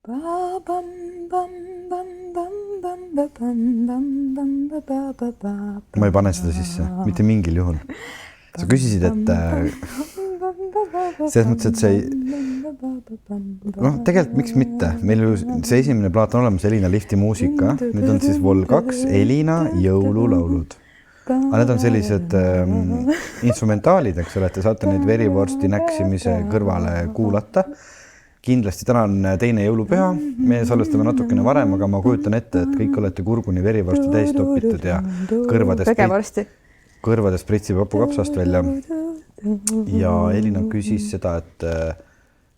Ma ei pane seda sisse, mitte mingil juhul. Sa küsisid, et selles mõttes, et see ei... No, tegelikult miks mitte? Meil ju see esimene plaat on olemas Elina Lifti muusika. Nüüd on siis Vol 2 Elina jõululaulud. Aga need on sellised instrumentaalid, eks ole, et te saate neid verivorsti näksimise kõrvale kuulata. Kindlasti täna on teine jõulupüha. Me salvestame natukene varem, aga ma kujutan ette, et kõik olete kurguni verivorsti täis topitud ja kõrvades pritsib hapukapsast välja. Ja Elina küsis seda, et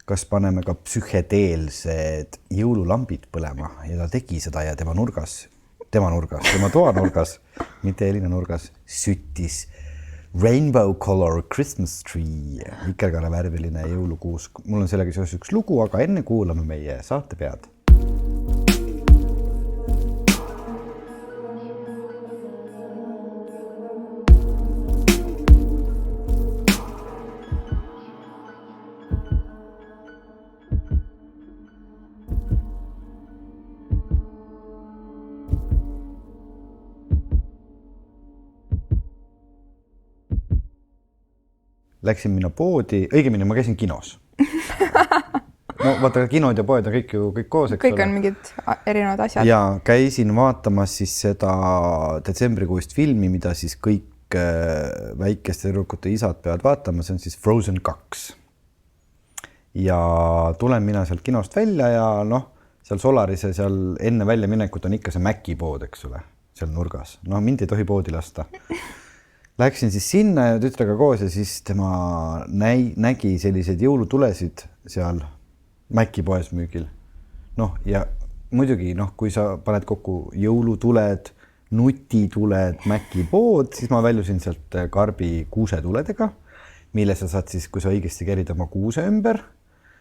kas paneme ka psühhedeelsed jõululambid põlema ja ta tegi seda ja tema toa nurgas, mitte Elina nurgas, süttis Rainbow Color Christmas Tree, vikerkaare värviline jõulukuus. Mul on sellega seoses üks lugu, aga enne kuulame meie saatepead. Läksin mina poodi, õigemini ma käisin kinos. No vaata, kinod ja poed on kõik koos, eks kõik on mingid erinevad asjad. Ja käisin vaatamas siis seda detsembrikuist filmi, mida siis kõik väikeste tüdrukute isad peavad vaatama, see on siis Frozen 2. Ja tulen mina sealt kinost välja ja seal Solarise seal enne välja minekut on ikka see Mäki pood, eks ole, seal nurgas. Mind ei tohi poodi lasta. Läksin siis sinna ja tütrega koos ja siis tema nägi selliseid jõulutulesid seal Mäki poes müügil. Ja muidugi, kui sa paned kokku jõulutuled, nutituled, Mäki pood, siis ma väljusin sealt karbi kuusetuledega, mille sa saad siis, kui sa õigesti kerid oma kuuse ümber,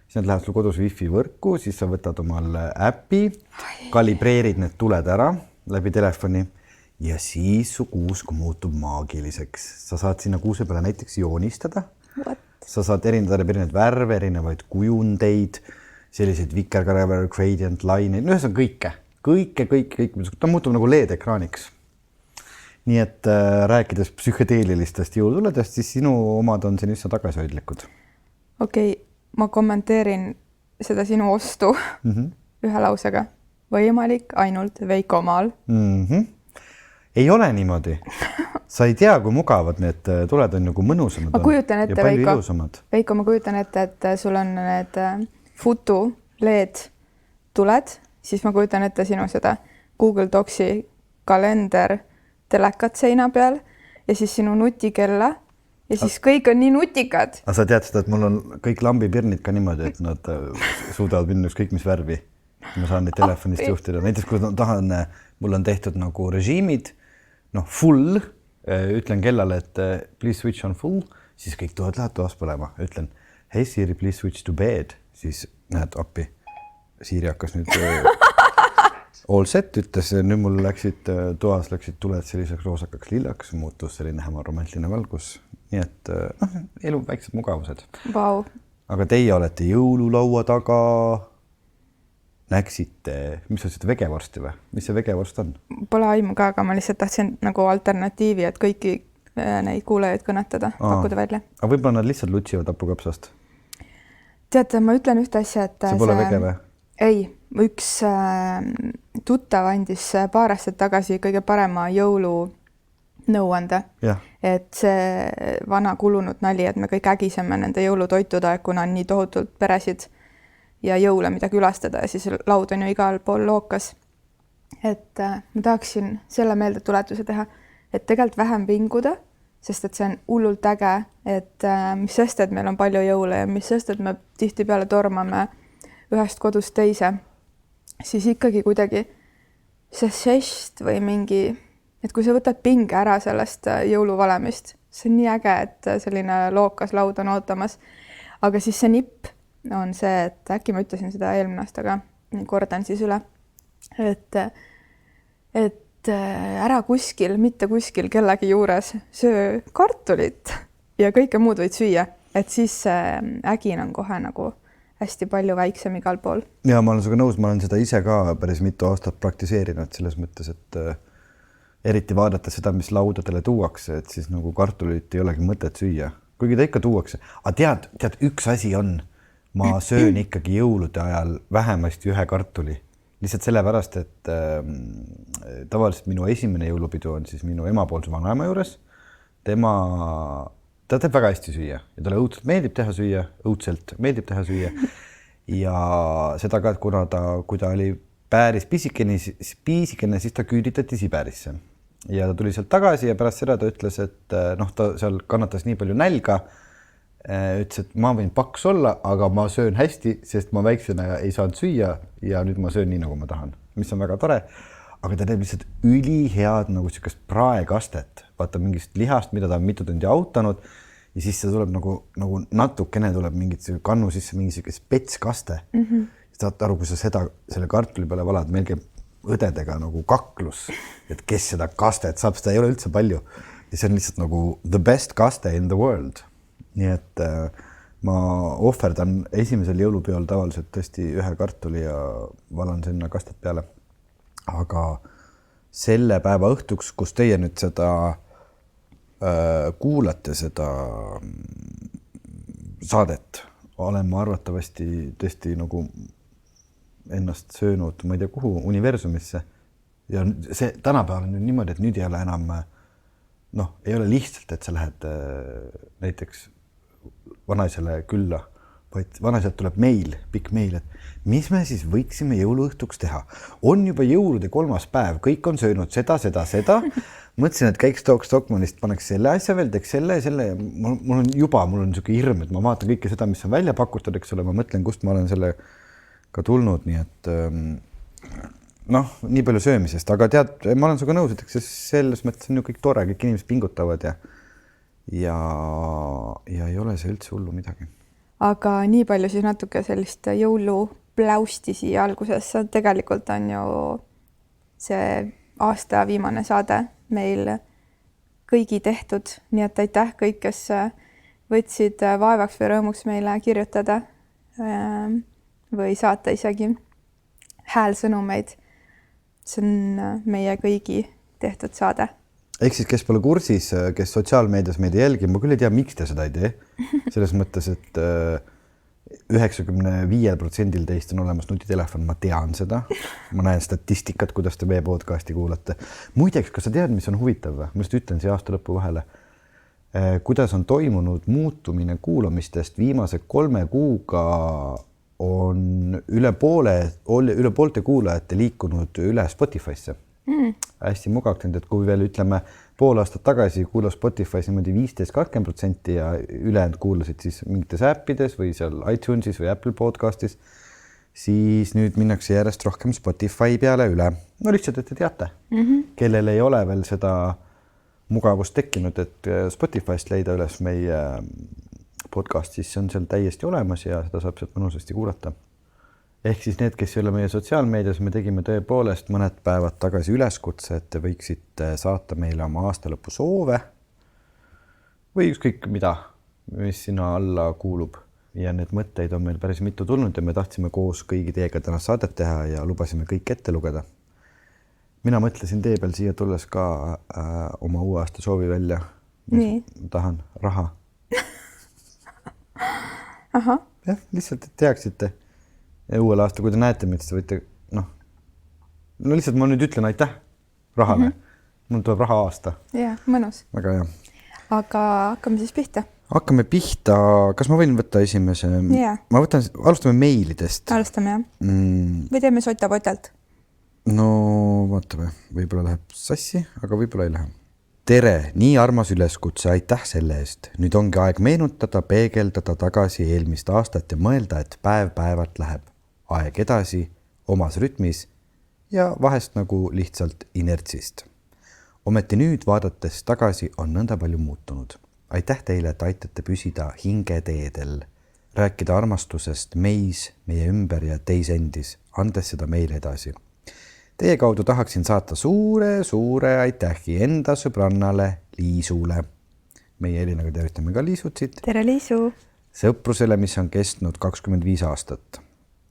siis nad lähevad sul kodus wifi võrku, siis sa võtad omal äppi, kalibreerid need tuled ära läbi telefoni. Ja siis su kuusk muutub maagiliseks. Sa saad sinna kuuse peale näiteks joonistada. What? Sa saad erinevaid värve, erinevaid kujundeid, selliseid vikerkaare, gradient, laineid, see on kõike. Kõike. Ta muutub nagu LED-ekraaniks. Nii et rääkides psühhedeelilistest jõulutuledest, siis sinu omad on siin üsna tagasihoidlikud. Okei, ma kommenteerin seda sinu ostu ühe lausega. Võimalik ainult Veiko maal. Ei ole niimoodi. Sa ei tea, kui mugavad need tuled on nagu mõnusamad ma kujutan ette, Veiko, ma kujutan ette, et sul on need futu LED tuled, siis ma kujutan ette sinu seda Google Docsi kalender telekat seina peal ja siis sinu nutikella ja siis kõik on nii nutikad. Aga sa tead seda, et mul on kõik lambipirnid ka niimoodi, et nad suudavad minna kõik mis värvi. Ma saan neid telefonist juhtida. Näiteks, kui tahan, mul on tehtud nagu režiimid, full, ütlen kellale, et please switch on full, siis kõik lähevad toas põlema. Ütlen, hey Siri, please switch to bed, siis näed appi. Siri hakkas nüüd all set, ütles, nüüd mul läksid tuled selliseks roosakaks lillaks, muutus selline häma romantiline valgus. Nii et elu väiksed mugavused. Wow. Aga teie olete jõululaua taga, näksite, mis on seda vegevorsti või? Mis see vegevorst on? Pole aimu ka, aga ma lihtsalt tahtsin nagu alternatiivi, et kõiki neid kuulajaid kõnetada, pakkuda välja. Aga võib-olla nad lihtsalt lutsivad hapukapsast? Teate, ma ütlen ühte asja, et see pole vege või? Ei, üks tuttav andis paar aastat tagasi kõige parema jõulu nõuande. Et see vana kulunud nali, et me kõik ägiseme nende jõulutoitude, kuna on nii tohutult peresid ja jõule, mida külastada ja siis laud on ju igal pool lookas. Et ma tahaksin selle meeldetuletuse teha, et tegelikult vähem pinguda, sest et see on hullult äge, et mis sest, et meil on palju jõule ja mis sest, et me tihtipeale tormame ühest kodust teise, siis ikkagi kuidagi see žest või mingi, et kui sa võtad pinge ära sellest jõuluvalemist, see on nii äge, et selline lookas laud on ootamas, aga siis see nipp on see, et äkki ma ütlesin seda eelmine aasta ka, kordan siis üle, et ära kuskil, mitte kuskil kellegi juures söö kartulit ja kõike muud võid süüa, et siis ägin on kohe nagu hästi palju väiksem igal pool. Ja ma olen sinuga nõus, ma olen seda ise ka päris mitu aastat praktiseerinud selles mõttes, et eriti vaadata seda, mis laudadele tuuakse, et siis nagu kartulit ei olegi mõtet süüa, kuigi ta ikka tuuakse. Aga tead, üks asi on, ma söön ikkagi jõulude ajal vähemasti ühe kartuli. Lihtsalt sellepärast, et tavaliselt minu esimene jõulupidu on siis minu emapoolse vanaema juures. Ta teeb väga hästi süüa ja talle õudselt meeldib teha süüa, Ja seda ka, kui ta oli päris pisikene, siis ta küüditati Siberisse. Ja ta tuli sealt tagasi ja pärast seda ta ütles, et ta seal kannatas nii palju nälga, ütles, et ma võin paks olla, aga ma söön hästi, sest ma väiksena ei saanud süüa ja nüüd ma söön nii, nagu ma tahan, mis on väga tore. Aga ta teeb lihtsalt ülihead nagu sellisest praekastet, vaata mingist lihast, mida ta on mitu tundi autanud ja siis see tuleb nagu natukene tuleb mingit kannu sisse mingi selline spetskaste. Saad aru, kui sa selle kartuli peale valad, meil käib õdedega nagu kaklus, et kes seda kastet saab, seda ei ole üldse palju. Ja see on lihtsalt nagu the best kaste in the world. Nii et ma ohverdan esimesel jõulupeol tavaliselt tõesti ühe kartuli ja valan sinna kastet peale. Aga selle päeva õhtuks, kus teie nüüd seda kuulate seda saadet, olen ma arvatavasti tõesti nagu ennast söönud, ma ei tea kuhu, universumisse. Ja see tänapäeval on nüüd niimoodi, et nüüd ei ole enam, ei ole lihtsalt, et sa lähed näiteks vanaisele külla, vaid vanaiselt tuleb meil, pikk meil, et mis me siis võiksime jõuluõhtuks teha. On juba jõulude 3. päev, kõik on söönud seda. Mõtlesin, et käiks Stockmannist, paneks selle asja veel, teeks selle. Mul on niisugune hirm, et ma vaatan kõike seda, mis on välja pakutud, eks ole, ma mõtlen, kust ma olen selle ka tulnud, nii et nii palju söömisest, aga tead, ma olen sinuga nõus, et selles mõttes on ju kõik tore, kõik inimesed pingutavad ja ei ole see üldse hullu midagi. Aga nii palju siis natuke sellist jõulupläusti siia alguses, tegelikult on ju see aasta viimane saade meil kõigi tehtud, nii et aitäh kõik, kes võtsid vaevaks või rõõmuks meile kirjutada või saata isegi häälsõnumeid. See on meie kõigi tehtud saade. Ehk siis, kes pole kursis, kes sotsiaalmeedias meid ei jälgi, ma küll ei tea, miks te seda ei tee. Selles mõttes, et 95% teist on olemas nutitelefon, ma tean seda. Ma näen statistikat, kuidas te meie podcasti kuulate. Muideks, kas sa tead, mis on huvitav? Ma just ütlen siia aasta lõpu vahele. Kuidas on toimunud muutumine kuulamistest viimase 3 kuuga on üle poolte kuulajate liikunud üle Spotify'sse. Hästi mugavaks, et kui veel ütleme pool aastat tagasi kuulas Spotify's niimoodi 15-20% ja ülejäänud kuulasid siis mingites äppides või seal iTunesis või Apple podcastis, siis nüüd minnakse järjest rohkem Spotify peale üle. No lihtsalt, et te teate, kellel ei ole veel seda mugavust tekkinud, et Spotify'st leida üles meie podcast, siis see on seal täiesti olemas ja seda saab sealt mõnusasti kuulata. Ehk siis need, kes ei ole meie sotsiaalmeedias, me tegime tõepoolest mõned päevad tagasi üleskutse, et te võiksite saata meile oma aastalõpu soove või ükskõik mida, mis sinna alla kuulub. Ja need mõtteid on meil päris mitu tulnud ja me tahtsime koos kõigi teiega täna saadet teha ja lubasime kõik ette lugeda. Mina mõtlesin tee peal siia tulles ka oma uue aasta soovi välja. Nii. Tahan raha. Aha. Jah, lihtsalt, et teaksite. Ja uuel aasta, kui te näete, mis te võite, lihtsalt ma nüüd ütlen aitäh rahale. Mul tuleb raha aasta. Ja, mõnus. Väga hea. Aga hakkame siis pihta. Hakkame pihta. Kas ma võin võtta esimese? Ja. Alustame meilidest. Alustame, jah. Või teeme sotapotelt? No, vaatame. Võib-olla läheb sassi, aga võib-olla ei lähe. Tere, nii armas üleskutse, aitäh selle eest. Nüüd ongi aeg meenutada, peegeldada tagasi eelmist aastat ja mõelda, et päev-päevalt läheb. Aeg edasi, omas rütmis ja vahest nagu lihtsalt inertsist. Ometi nüüd vaadates tagasi on nõnda palju muutunud. Aitäh teile, et aitate püsida hingeteedel, rääkida armastusest meis, meie ümber ja teis endis, andes seda meile edasi. Teie kaudu tahaksin saata suure aitähi enda sõbrannale Liisule. Meie Elinaga tervitame ka Liisut siit. Tere, Liisu! sõprusele, mis on kestnud 25 aastat.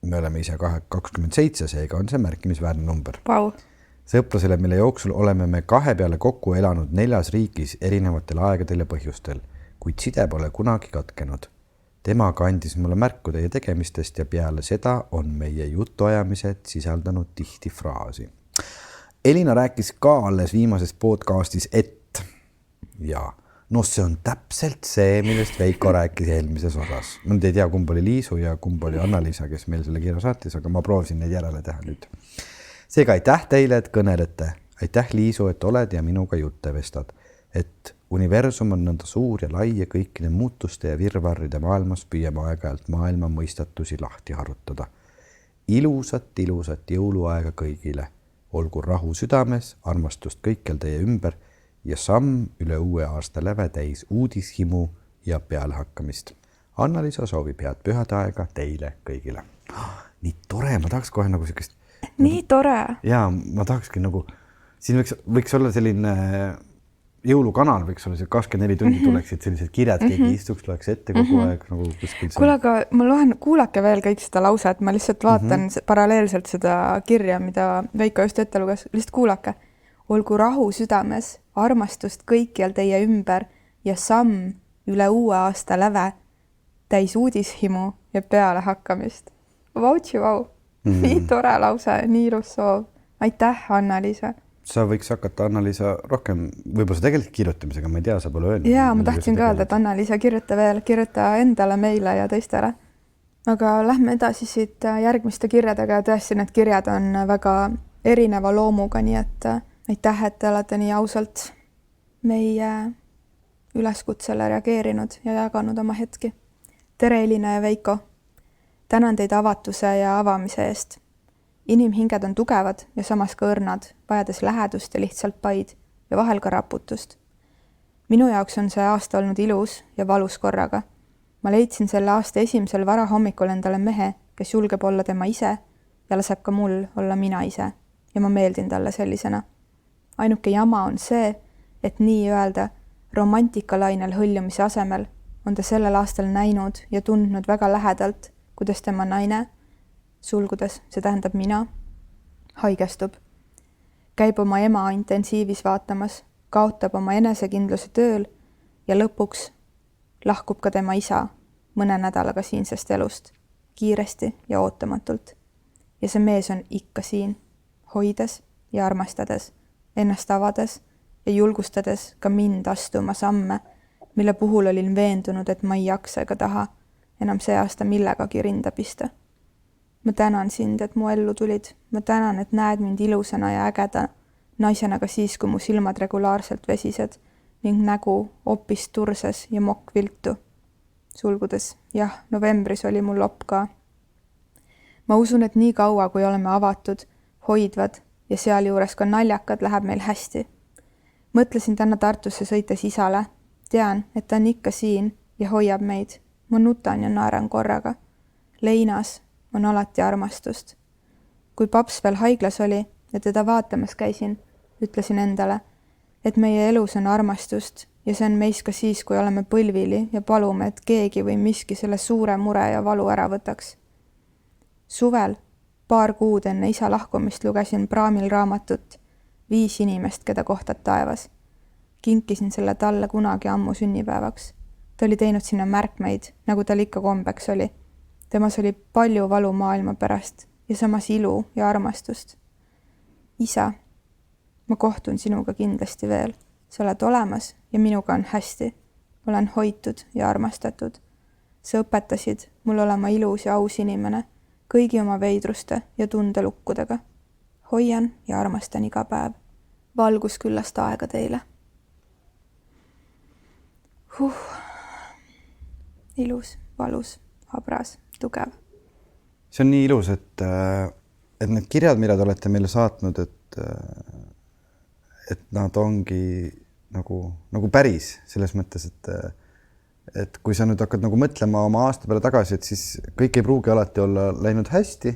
Me oleme ise 27, seega on see märkimisväärne number. Vau. Sõprusele, mille jooksul oleme me 2 peale kokku elanud 4 riigis erinevatel aegadel ja põhjustel, kuid side pole kunagi katkenud. Tema kandis mulle märku teie tegemistest ja peale seda on meie jutuajamised sisaldanud tihti fraasi. Elina rääkis ka alles viimases podcastis, et ja no see on täpselt see, millest Veiko rääkis eelmises osas. Ma nüüd ei tea, kumb oli Liisu ja kumb oli Anna-Liisa, kes meil selle kirja saatis, aga ma proovisin neid järele teha nüüd. Seega aitäh teile, et kõnelete. Aitäh Liisu, et oled ja minuga jutte vestad. Et universum on nõnda suur ja lai ja kõikide muutuste ja virvarride maailmas püüame aeg-ajalt maailma mõistatusi lahti harutada. Ilusat jõuluaega kõigile. Olgu rahu südames, armastust kõikjal teie ümber ja samm üle uue aasta läve täis uudishimu ja pealehakkamist. Anna-Liisa soovib head pühade aega teile kõigile. Nii tore, ma tahaks kohe nagu sellist... Nii tore. Jaa, ma tahakski nagu... Siin võiks olla selline jõulukanal, võiks olla see 24 tundi tuleksid sellised kirjad, keegi istuks, loeks ette kogu aeg nagu kuskil. Kuule, aga ma loen, kuulake veel kõik seda lauset, ma lihtsalt vaatan paralleelselt seda kirja, mida Veiko just ette luges, lihtsalt kuulake. Olgu rahu südames, armastust kõikjal teie ümber ja samm üle uue aasta läve täis uudishimu ja peale hakkamist. Vautsi, vau. Nii tore lause, nii ilus soov. Aitäh, Anna-Liisa. Sa võiks hakata Anna-Liisa rohkem, võib-olla tegelikult kirjutamisega, ma ei tea, sa pole öelnud. Jaa, ma tahtsin ka öelda, et Anna-Liisa kirjuta endale, meile ja teistele. Aga lähme edasi siit järgmiste kirjadega ja tõesti need kirjad on väga erineva loomuga, nii et aitäh, et te olete nii ausalt meie üleskutsele reageerinud ja jaganud oma hetki. Tere, Elina ja Veiko. Tänan teid avatuse ja avamise eest. Inimhinged on tugevad ja samas ka õrnad, vajades lähedust ja lihtsalt paid ja vahel ka raputust. Minu jaoks on see aasta olnud ilus ja valus korraga. Ma leidsin selle aasta esimesel varahommikul endale mehe, kes julgeb olla tema ise ja laseb ka mul olla mina ise ja ma meeldin talle sellisena. Ainuke jama on see, et nii öelda romantikalainel hõljumise asemel on ta sellel aastal näinud ja tundnud väga lähedalt, kuidas tema naine, sulgudes, see tähendab mina, haigestub. Käib oma ema intensiivis vaatamas, kaotab oma enesekindluse tööl ja lõpuks lahkub ka tema isa mõne nädalaga siinsest elust, kiiresti ja ootamatult. Ja see mees on ikka siin, hoides ja armastades, ennast avades ja julgustades ka mind astuma samme, mille puhul olin veendunud, et ma ei jaksa ega taha enam see aasta millegagi rinda pista. Ma tänan sind, et mu ellu tulid. Ma tänan, et näed mind ilusana ja ägeda naisena ka siis, kui mu silmad regulaarselt vesised ning nägu hoopis turses ja mokk viltu. Sulgudes, jah, novembris oli mul lopp ka. Ma usun, et nii kaua, kui oleme avatud, hoidvad ja sealjuures ka naljakad, läheb meil hästi. Mõtlesin täna Tartusse sõites isale. Tean, et ta on ikka siin ja hoiab meid. Ma nutan ja naeran korraga. Leinas on alati armastust. Kui paps veel haiglas oli ja teda vaatamas käisin, ütlesin endale, et meie elus on armastust ja see on meis ka siis, kui oleme põlvili ja palume, et keegi või miski selle suure mure ja valu ära võtaks. Suvel, paar kuud enne isa lahkumist lugesin praamil raamatut 5 inimest, keda kohtad taevas. Kinkisin selle talle kunagi ammu sünnipäevaks. Ta oli teinud sinna märkmeid, nagu tal ikka kombeks oli. Temas oli palju valu maailma pärast ja samas ilu ja armastust. Isa, ma kohtun sinuga kindlasti veel. Sa oled olemas ja minuga on hästi. Olen hoitud ja armastatud. Sa õpetasid mul olema ilus ja aus inimene, kõigi oma veidruste ja tundelukkudega. Hoian ja armastan iga päev. Valgusküllast aega teile. Ilus, valus, habras, tugev. See on nii ilus, et need kirjad, mida te olete meile saatnud, et nad ongi nagu päris selles mõttes, et kui sa nüüd hakkad nagu mõtlema oma aasta peale tagasi, et siis kõik ei pruugi alati olla läinud hästi,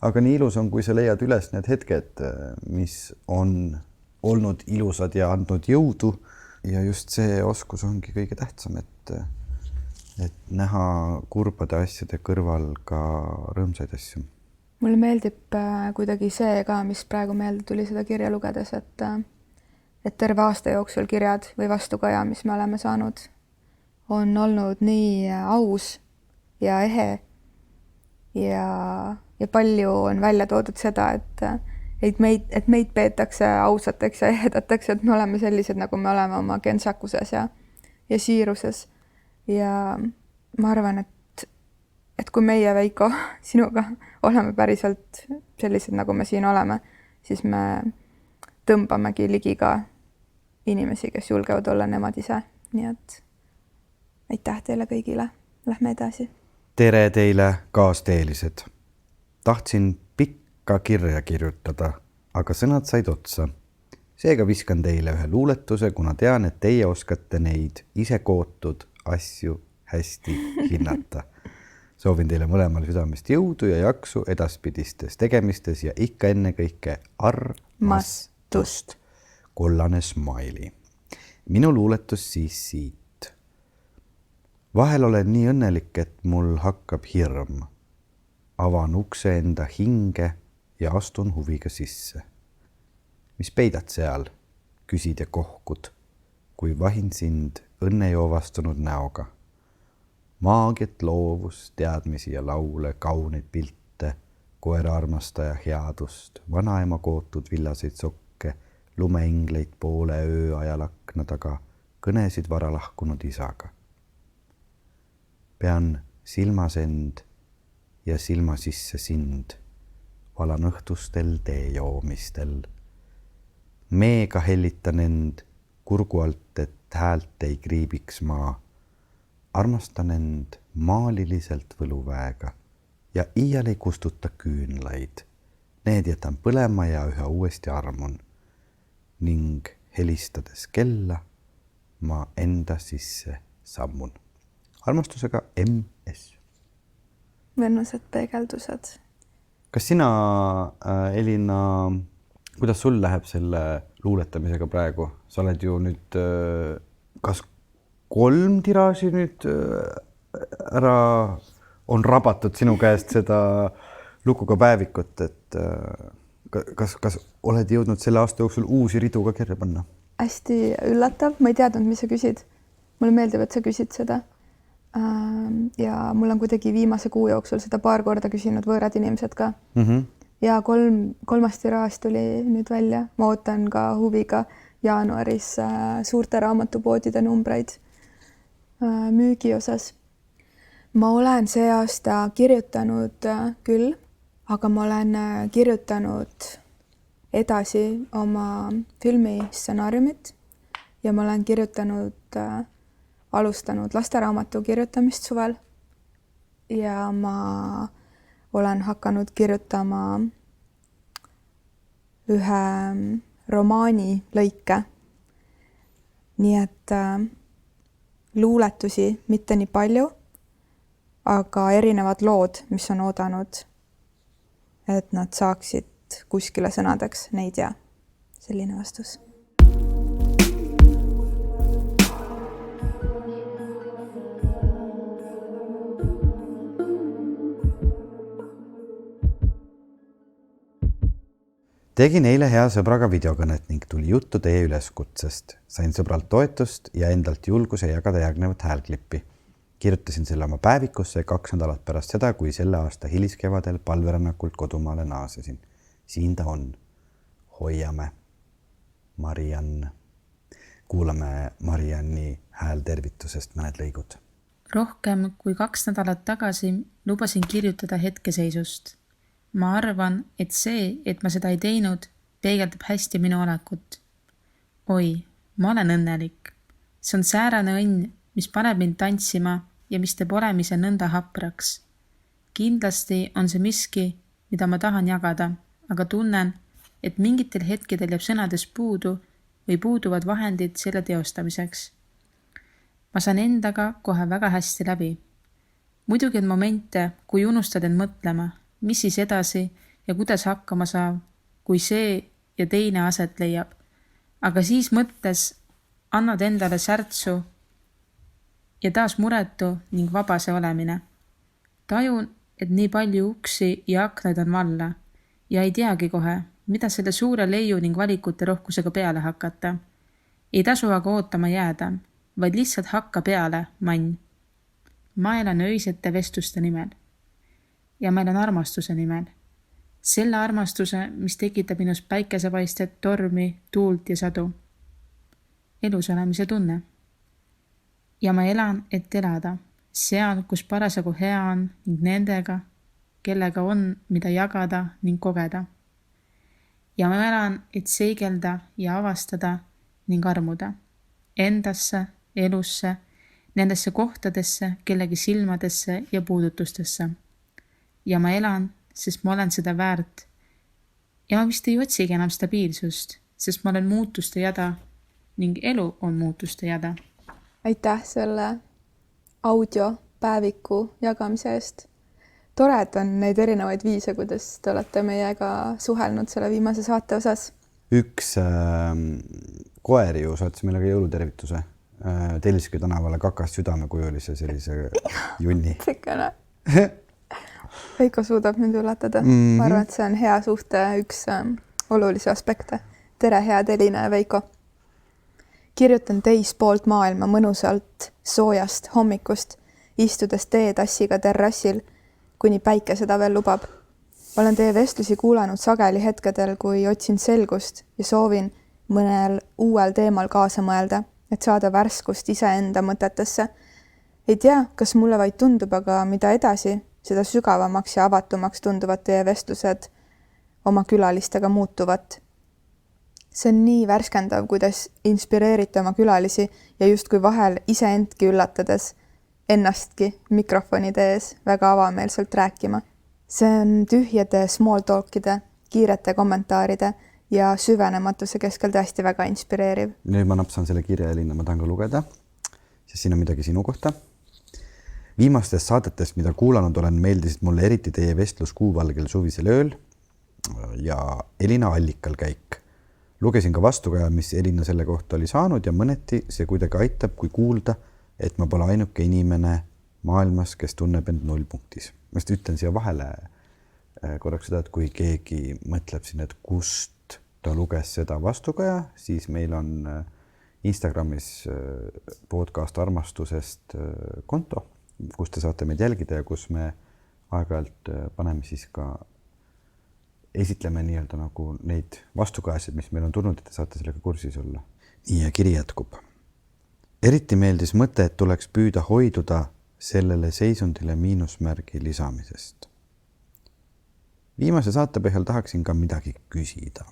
aga nii ilus on, kui sa leiad üles need hetked, mis on olnud ilusad ja andnud jõudu ja just see oskus ongi kõige tähtsam, et näha kurbade asjade kõrval ka rõõmsaid asju. Mulle meeldib kuidagi see ka, mis praegu meelde tuli seda kirja lugedes, et terve aasta jooksul kirjad või vastukaja, mis me oleme saanud, on olnud nii aus ja ehe ja palju on välja toodud seda, et meid peetakse ausateks ja ehedateks, et me oleme sellised, nagu me oleme oma kentsakuses ja siiruses. Ja ma arvan, et kui meie, Veiko, sinuga oleme päriselt sellised, nagu me siin oleme, siis me tõmbamegi ligi ka inimesi, kes julgevad olla nemad ise. Nii et aitäh teile kõigile. Lähme edasi. Tere teile, kaasteelised. Tahtsin pikka kirja kirjutada, aga sõnad said otsa. Seega viskan teile ühe luuletuse, kuna tean, et teie oskate neid ise kootud asju hästi hinnata. Soovin teile mõlemal südamest jõudu ja jaksu edaspidistes tegemistes ja ikka ennekõike armastust. Kollane smiley. Minu luuletus siis siit. Vahel olen nii õnnelik, et mul hakkab hirm. Avan ukse enda hinge ja astun huviga sisse. Mis peidad seal? Küsid ja kohkud, kui vahin sind õnnejoovastunud näoga. Maagiat, loovust, teadmisi ja laule, kauneid pilte, koera armastaja headust, vanaema kootud villaseid sokke, lumeingleid poole öö ajal akna taga, kõnesid vara lahkunud isaga. Pean silmas end ja silma sisse sind, valan õhtustel teejoomistel. Meega hellitan end kurgu alt, et häält ei kriibiks maa. Armastan end maaliliselt võluväega ja iial ei kustuta küünlaid. Need jätan põlema ja üha uuesti armun. Ning helistades kella ma enda sisse sammun. Armastusega MS. Vennused peegeldused. Kas sina, Elina, kuidas sul läheb selle luuletamisega praegu? Sa oled ju nüüd kas 3 tiraaži nüüd ära on rabatud sinu käest seda lukuga päevikut, et kas oled jõudnud selle aasta jooksul uusi ridu ka kirja panna? Hästi üllatav, ma ei teadnud, mis sa küsid. Mulle meeldib, et sa küsid seda. Ja mul on kuidagi viimase kuu jooksul seda paar korda küsinud võõrad inimesed ka. Ja 3. tiraaž tuli nüüd välja. Ma ootan ka huviga jaanuaris suurte raamatupoodide numbreid müügi osas. Ma olen see aasta kirjutanud küll, aga ma olen kirjutanud edasi oma filmi stsenaariumit ja ma olen alustanud lasteraamatu kirjutamist suvel ja ma olen hakanud kirjutama ühe romaani lõike. Nii et luuletusi mitte nii palju, aga erinevad lood, mis on oodanud, et nad saaksid kuskile sõnadeks, neid ja selline vastus. Tegin eile hea sõbraga videokõnet ning tuli juttu teie üleskutsest. Sain sõbralt toetust ja endalt julguse jagada järgnevat häälklippi. Kirjutasin selle oma päevikusse 2 nädalat pärast seda, kui selle aasta hiliskevadel palverännakult kodumaale naasesin. Siin ta on. Hoiame. Mariann. Kuulame Marianni häältervitusest mõned lõigud. Rohkem kui 2 nädalat tagasi lubasin kirjutada hetkeseisust. Ma arvan, et see, et ma seda ei teinud, peegeldab hästi minu olekut. Oi, ma olen õnnelik. See on säärane õnn, mis paneb mind tantsima ja mis teeb olemise nõnda hapraks. Kindlasti on see miski, mida ma tahan jagada, aga tunnen, et mingitel hetkedel jääb sõnades puudu või puuduvad vahendid selle teostamiseks. Ma saan endaga kohe väga hästi läbi. Muidugi on momente, kui unustad end mõtlema, mis siis edasi ja kuidas hakkama saab, kui see ja teine aset leiab. Aga siis mõttes annad endale särtsu ja taas muretu ning vabase olemine. Tajun, et nii palju uksi ja aknaid on valla ja ei teagi kohe, mida selle suure leiu ning valikute rohkusega peale hakata. Ei tasu aga ootama jääda, vaid lihtsalt hakka peale, mann. Ma elan öisete vestluste nimel. Ja ma elan armastuse nimel. Selle armastuse, mis tekitab minus päikesepaistet, tormi, tuult ja sadu. Elus olemise tunne. Ja ma elan, et elada. Seal, kus parasjagu hea on ning nendega, kellega on, mida jagada ning kogeda. Ja ma elan, et seigelda ja avastada ning armuda. Endasse, elusse, nendesse kohtadesse, kellegi silmadesse ja puudutustesse. Ja ma elan, sest ma olen seda väärt. Ja ma vist ei otsigi enam stabiilsust, sest ma olen muutuste jada ning elu on muutuste jada. Aitäh selle audiopäeviku jagamise eest. Tore, et on neid erinevaid viise, kuidas te olete meiega suhelnud selle viimase saate osas. Üks koer ju saatis meile ka jõulutervituse. Telliski tänavale kakast südamekujulise sellise junni. Tsikene. Veiko suudab mind üllatada. Ma arvan, et see on hea suhte üks olulisi aspekte. Tere, hea Eline, Veiko. Kirjutan teispoolt maailma mõnusalt soojast hommikust, istudes teetassiga terrassil, kuni päike seda veel lubab. Olen teie vestlusi kuulanud sageli hetkedel, kui otsin selgust ja soovin mõnel uuel teemal kaasa mõelda, et saada värskust iseenda mõtetesse. Ei tea, kas mulle vaid tundub, aga mida edasi, seda sügavamaks ja avatumaks tunduvad teie vestlused oma külalistega muutuvat. See on nii värskendav, kuidas inspireerite oma külalisi ja justkui vahel iseendki üllatades ennastki mikrofonide ees väga avameelselt rääkima. See on tühjade small talkide, kiirete kommentaaride ja süvenematuse keskel tõesti väga inspireeriv. Nüüd ma napsan selle kirja, Elina, ma tahan ka lugeda, sest siin on midagi sinu kohta. Viimastest saadetest, mida kuulanud olen, meeldisid mulle eriti teie vestlus kuuvalgel suvisel ööl ja Elina allikal käik. Lugesin ka vastukaja, mis Elina selle kohta oli saanud ja mõneti see kuidagi aitab, kui kuulda, et ma pole ainuke inimene maailmas, kes tunneb end nullpunktis. Ma just ütlen siia vahele korraks seda, et kui keegi mõtleb siin, et kust ta luges seda vastukaja, siis meil on Instagramis podcast armastusest konto, kus te saate meid jälgida ja kus me aeg-ajalt paneme siis ka esitleme nii-öelda nagu neid vastukajasid, mis meil on tulnud, et te saate sellega kursis olla. Nii ja kiri jätkub. Eriti meeldis mõte, et tuleks püüda hoiduda sellele seisundile miinusmärgi lisamisest. Viimase saate põhjal tahaksin ka midagi küsida.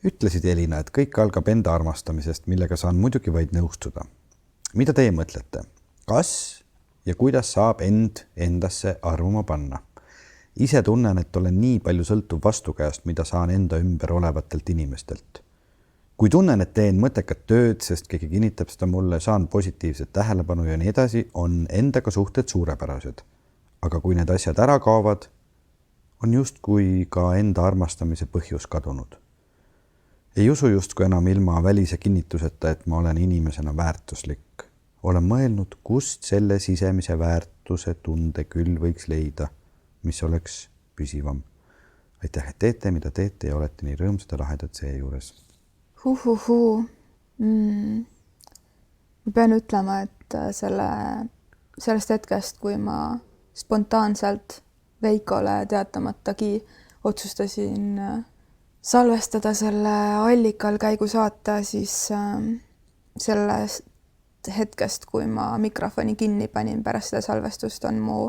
Ütlesid Elina, et kõik algab enda armastamisest, millega saan muidugi vaid nõustuda. Mida teie mõtlete? Kas ja kuidas saab end endasse arvuma panna? Ise tunnen, et olen nii palju sõltuv vastukäest, mida saan enda ümber olevatelt inimestelt. Kui tunnen, et teen mõttekat tööd, sest keegi kinnitab seda mulle, saan positiivset tähelepanu ja nii edasi, on endaga suhted suurepärased. Aga kui need asjad ära kaovad, on justkui ka enda armastamise põhjus kadunud. Ei usu justkui enam ilma välise kinnituseta, et ma olen inimesena väärtuslik. Olen mõelnud, kust selle sisemise väärtuse tunde küll võiks leida, mis oleks püsivam. Aitäh, et teete, mida teete ja olete nii rõõmsad ja lahedad see juures. Ma pean ütlema, et sellest hetkest, kui ma spontaanselt Veikole teatamatagi otsustasin salvestada selle allikal käigu saate, siis sellest hetkest, kui ma mikrofoni kinni panin pärast seda salvestust, on mu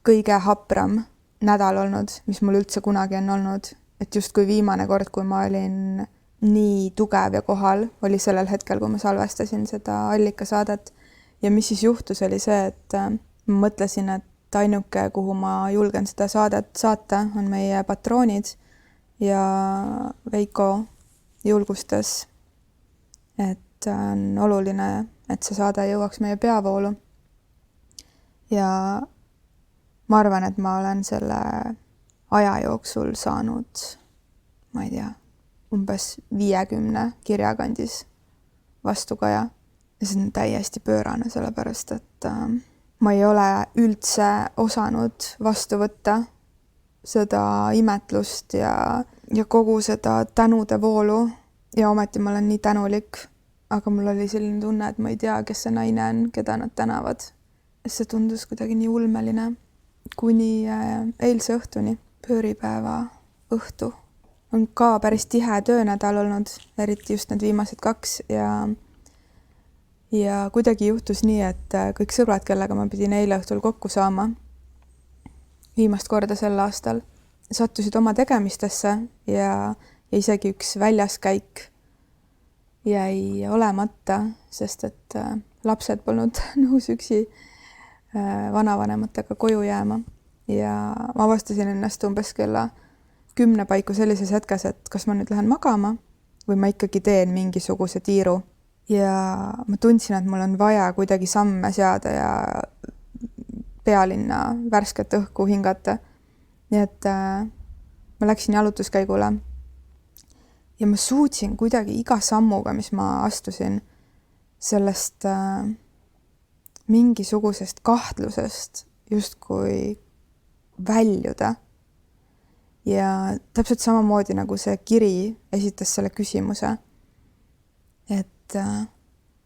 kõige hapram nädal olnud, mis mul üldse kunagi on olnud. Et just kui viimane kord, kui ma olin nii tugev ja kohal, oli sellel hetkel, kui ma salvestasin seda allikasaadet. Ja mis siis juhtus, oli see, et ma mõtlesin, et ainuke, kuhu ma julgen seda saadet saata, on meie patroonid. Ja Veiko julgustas, et on oluline, et see saade jõuaks meie peavoolu. Ja ma arvan, et ma olen selle aja jooksul saanud, ma ei tea, umbes 50 kirjakandis vastukaja. ja see on täiesti pöörane, sellepärast et ma ei ole üldse osanud vastu võtta seda imetlust ja kogu seda tänude voolu ja ometi ma olen nii tänulik, aga mul oli selline tunne, et ma ei tea, kes see naine on, keda nad tänavad. See tundus kuidagi nii ulmeline kuni eilse õhtuni, pööripäeva õhtu. On ka päris tihe töönädal olnud, eriti just need viimased 2 ja kuidagi juhtus nii, et kõik sõbrad, kellega ma pidin eile õhtul kokku saama, viimast korda sel aastal, sattusid oma tegemistesse ja isegi üks väljaskäik jäi olemata, sest et lapsed polnud nõus üksi vanavanematega koju jääma ja ma avastasin ennast umbes kella 10 paiku sellises hetkes, et kas ma nüüd lähen magama või ma ikkagi teen mingisuguse tiiru ja ma tundsin, et mul on vaja kuidagi samme seada ja pealinna värsket õhku hingata. Nii et ma läksin jalutuskäigule ja ma suutsin kuidagi iga sammuga, mis ma astusin, sellest mingisugusest kahtlusest justkui väljuda. Ja täpselt samamoodi nagu see kiri esitas selle küsimuse, et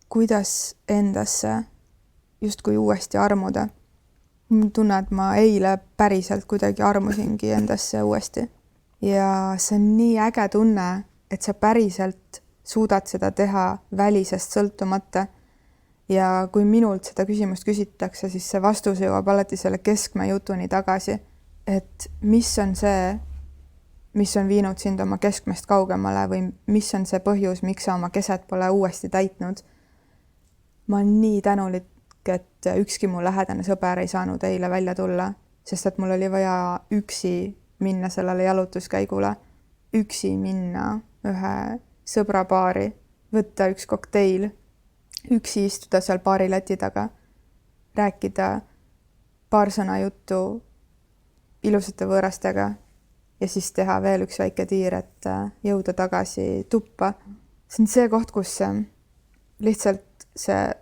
kuidas endasse justkui uuesti armuda. Ma tunnen, et ma eile päriselt kuidagi armusingi endasse uuesti. Ja see on nii äge tunne, et sa päriselt suudad seda teha välisest sõltumata. Ja kui minult seda küsimust küsitakse, siis see vastus jõuab alati selle keskme jutuni tagasi, et mis on see, mis on viinud sind oma keskmest kaugemale või mis on see põhjus, miks sa oma keset pole uuesti täitnud. Ma olen nii tänulik, et ükski mu lähedane sõber ei saanud eile välja tulla, sest et mul oli vaja üksi minna sellele jalutuskäigule, üksi minna ühe sõbrapaari, võtta üks kokteil, üksi istuda seal baarileti taga, rääkida paar sõna juttu ilusate võõrastega ja siis teha veel üks väike tiir, et jõuda tagasi tuppa. See on see koht, kus lihtsalt see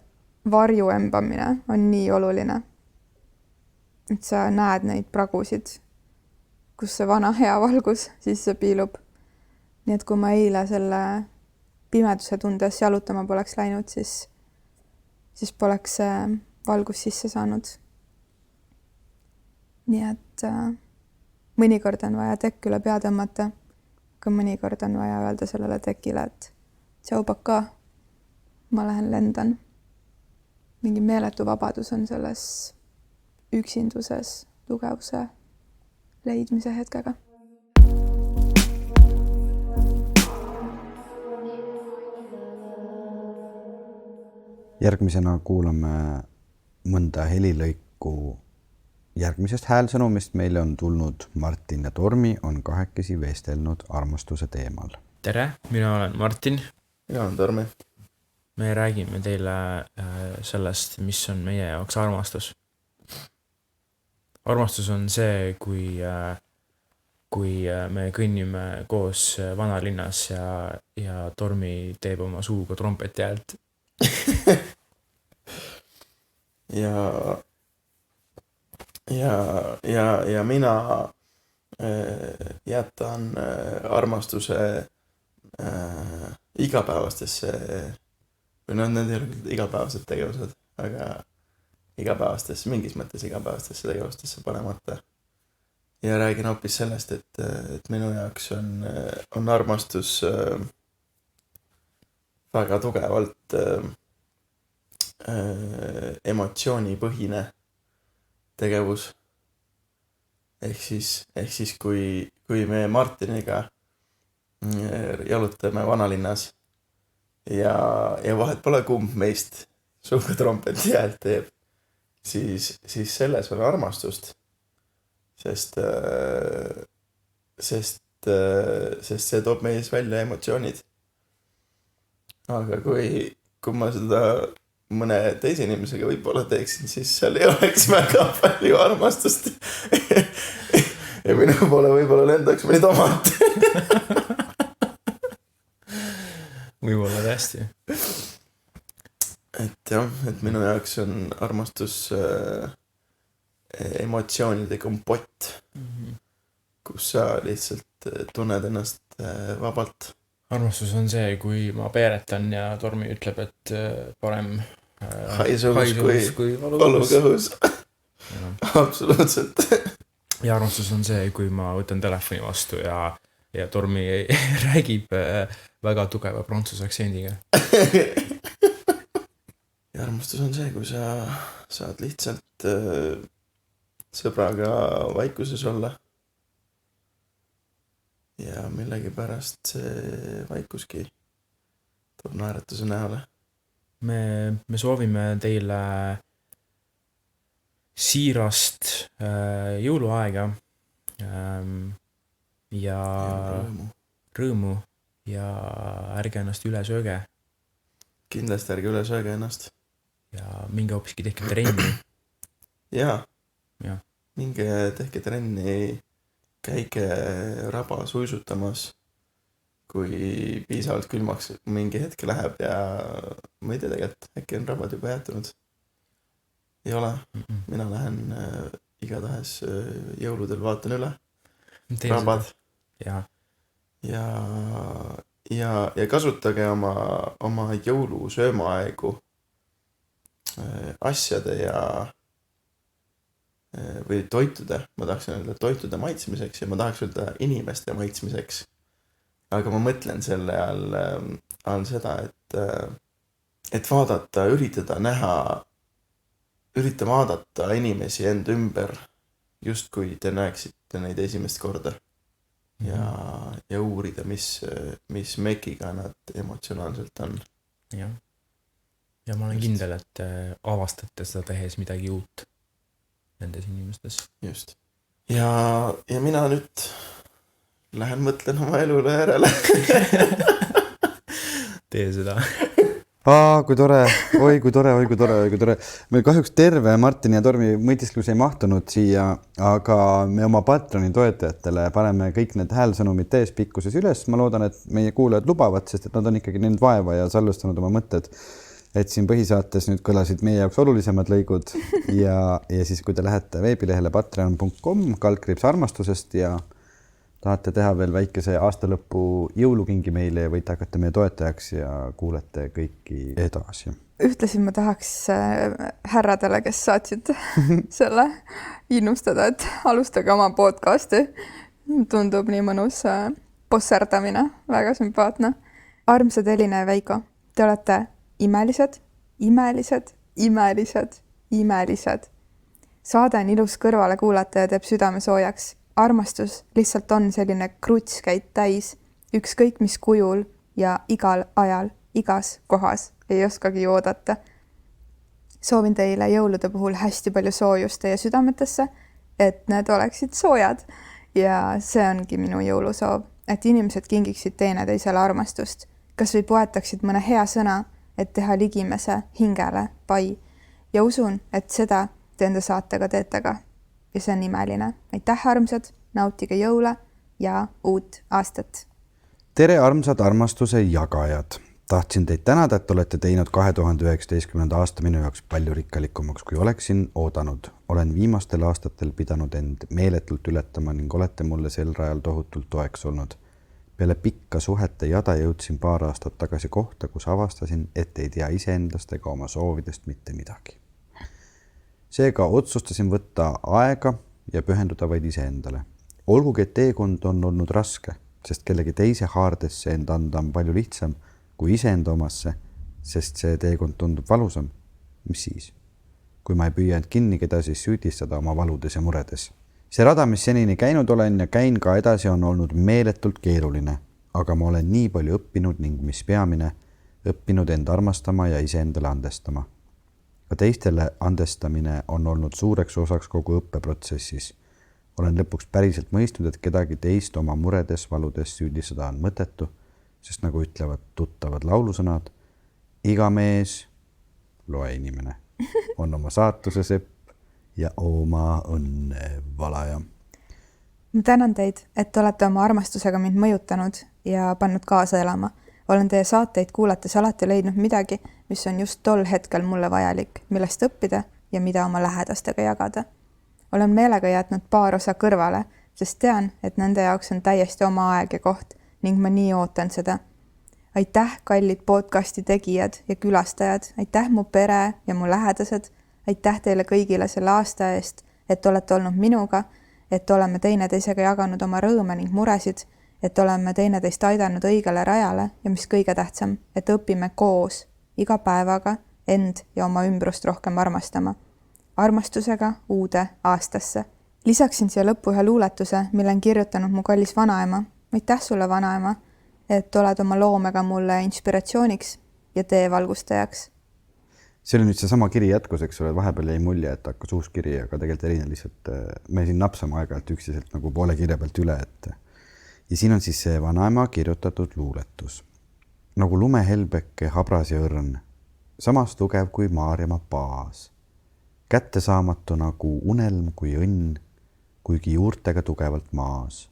varju embamine on nii oluline. Et sa näed neid pragusid, kus see vana hea valgus sisse piilub. Nii et kui ma eile selle pimeduse tundes jalutama poleks läinud, siis poleks see valgus sisse saanud. Nii et mõnikord on vaja tekk üle pea tõmmata, aga mõnikord on vaja öelda sellele tekile, et tšau paka, ma lähen lendan. Mingi meeletu vabadus on selles üksinduses tugevuse leidmise hetkega. Järgmisena kuulame mõnda helilõiku järgmisest häälsõnumist. Meile on tulnud Martin ja Tormi on kahekesi vestelnud armastuse teemal. Tere, mina olen Martin. Mina olen Tormi. Me räägime teile sellest, mis on meie jaoks armastus. Armastus on see, kui me kõnnime koos vanalinnas ja Tormi teeb oma suuga trompeti häält. ja mina jätan armastuse igapäevastesse või need ei ole igapäevased tegevused, aga mingis mõttes igapäevastesse tegevustesse panemata. Ja räägin hoopis sellest, et minu jaoks on armastus väga tugevalt emotsioonipõhine tegevus. Ehk siis kui me Martiniga jalutame vanalinnas ja vahet pole kumb meist suuga trompeti häält teeb, siis selles on armastust, sest see toob meis välja emotsioonid. Aga kui ma seda mõne teise inimesega võib-olla teeksin, siis seal ei oleks väga palju armastust. Ja minu poole võib-olla lendaks mõni tomat. Võib-olla tõesti. jah, et minu jaoks on armastus emotsioonide kompott, kus sa lihtsalt tunned ennast vabalt. armastus on see, kui ma peeretan ja Tormi ütleb, et parem haisuvus kui valukõhus. Absoluutselt. Ja armastus on see, kui ma võtan telefoni vastu ja Tormi räägib väga tugeva prantsuse aktsendiga. Ja armastus on see, kui sa saad lihtsalt sõbraga vaikuses olla. Ja millegipärast see vaikuski toob naeratuse näole. Me soovime teile siirast jõuluaega ja rõõmu ja ärge ennast üle sööge. Kindlasti ärge üle sööge ennast. Ja minge hoopiski tehke trenni. Ja. Ja. Minge tehke trenni, käige rabas uisutamas, kui piisavalt külmaks mingi hetke läheb ja ma ei tea tegelikult, äkki on rabad juba jätunud. Ei ole. Mina lähen igatahes jõuludel vaatan üle. Rabad. Ja kasutage oma jõulusöömaaegu asjade või toitude, ma tahaksin öelda toitude maitsmiseks ja ma tahaks öelda inimeste maitsmiseks. Aga ma mõtlen selle all seda, et vaadata, ürita vaadata inimesi enda ümber, just kui te näeksite neid esimest korda ja uurida, mis mekiga nad emotsionaalselt on. Ja ma olen kindel, et avastate seda tehes midagi uut nendes inimestes. Just. Ja mina nüüd lähen mõtlen oma elule järele. Tee seda. Kui tore, oi kui tore. Meil kahjuks terve Martini ja Tormi mõtisklus ei mahtunud siia, aga me oma Patreoni toetajatele paneme kõik need häälsõnumid täies pikkuses üles. Ma loodan, et meie kuulajad lubavad, sest et nad on ikkagi näinud vaeva ja sallustanud oma mõtted. Et siin põhisaates nüüd kõlasid meie jaoks olulisemad lõigud ja siis kui te lähete veebilehele patreon.com/armastusest ja tahate teha veel väikese aastalõppu jõulukingi meile ja võite hakata meie toetajaks ja kuulete kõiki edasi. Ühtlasi ma tahaks härradele, kes saatsid selle innustada, et alustage oma podcasti. Tundub nii mõnus posserdamine, väga sümpaatne. Armsad Elina ja Veiko, te olete imelised. Saade on ilus kõrvale kuulata ja teeb südame soojaks. Armastus lihtsalt on selline krutskäit täis, ükskõik mis kujul ja igal ajal, igas kohas ei oskagi oodata. Soovin teile jõulude puhul hästi palju soojust teie südametesse, et need oleksid soojad. Ja see ongi minu jõulusoov, et inimesed kingiksid teineteisele armastust. Kas või poetaksid mõne hea sõna, et teha ligimese hingele pai. Ja usun, et seda te enda saatega teete ka. Ja see on imeline. Aitäh, armsad, nautige jõule ja uut aastat. Tere, armsad armastuse jagajad. Tahtsin teid tänada, et olete teinud 2019. aasta minu jaoks palju rikkalikumaks, kui oleksin oodanud. Olen viimastel aastatel pidanud end meeletult ületama ning olete mulle sel rajal tohutult toeks olnud. Peale pikka suhete jada jõudsin paar aastat tagasi kohta, kus avastasin, et ei tea iseendast ega oma soovidest mitte midagi. Seega otsustasin võtta aega ja pühenduda vaid iseendale. Olgugi, et teekond on olnud raske, sest kellegi teise haardesse end anda on palju lihtsam kui iseenda omasse, sest see teekond tundub valusam. Mis siis? Kui ma ei püüa end kinni keda siis süüdistada oma valudes ja muredes. See rada, mis senini käinud olen ja käin ka edasi, on olnud meeletult keeruline, aga ma olen nii palju õppinud ning mis peamine, õppinud end armastama ja iseendale andestama. Ka teistele andestamine on olnud suureks osaks kogu õppeprotsessis. Olen lõpuks päriselt mõistnud, et kedagi teist oma muredes, valudes süüdistada on mõttetu, sest nagu ütlevad tuttavad laulusõnad, iga mees, loe inimene, on oma saatuse sepp ja oma õnne valaja. Ma tänan teid, et olete oma armastusega mind mõjutanud ja pannud kaasa elama. Olen teie saateid kuulates alati leidnud midagi, mis on just tol hetkel mulle vajalik, millest õppida ja mida oma lähedastega jagada. Olen meelega jätnud paar osa kõrvale, sest tean, et nende jaoks on täiesti oma aeg ja koht ning ma nii ootan seda. Aitäh, kallid podcasti tegijad ja külastajad, aitäh mu pere ja mu lähedased, aitäh teile kõigile selle aasta eest, et olete olnud minuga, et oleme teineteisega jaganud oma rõõme ning muresid, et oleme teineteist aidanud õigele rajale ja mis kõige tähtsam, et õpime koos iga päevaga end ja oma ümbrust rohkem armastama. Armastusega uude aastasse. Lisaksin siia lõppu ühe luuletuse, mille on kirjutanud mu kallis vanaema. Aitäh sulle, vanaema, et oled oma loomega mulle inspiratsiooniks ja tee valgustajaks. See oli nüüd see sama kiri jätkuseks, vahepeal jäi mulje, et hakkas uus kiri, aga tegelikult erine lihtsalt me siin napsame aeg-ajalt üksteselt nagu poole kirja pealt üle. Ja siin on siis see vanaema kirjutatud luuletus. Nagu lumehelbeke habras ja õrn, samas tugev kui Maarjamaa baas. Kättesaamatu nagu unelm kui õnn, kuigi juurtega tugevalt maas.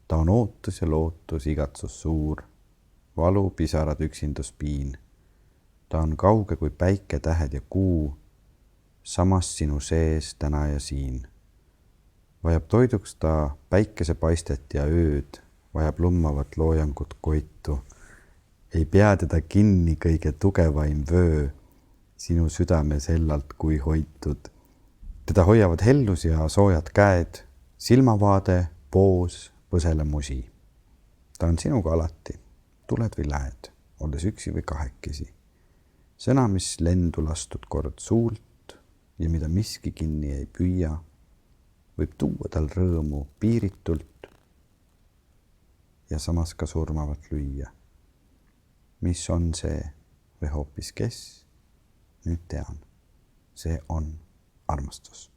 Ta on ootus ja lootus, igatsus suur, valu, pisarad, üksindus, piin. Ta on kauge kui päike, tähed ja kuu, samas sinu sees täna ja siin. Vajab toiduks ta päikesepaistet ja ööd, vajab lummavat loojangut koitu. Ei pea teda kinni kõige tugevaim vöö, sinu südame sellalt kui hoitud. Teda hoiavad hellus ja soojad käed, silmavaade, poos, põsele musi. Ta on sinuga alati, tuled või lähed, olles üksi või kahekesi. Sõna, mis lendu lastud kord suult ja mida miski kinni ei püüa, võib tuua tal rõõmu piiritult ja samas ka surmavat lüüa. Mis on see või hoopis kes? Nüüd tean, see on armastus.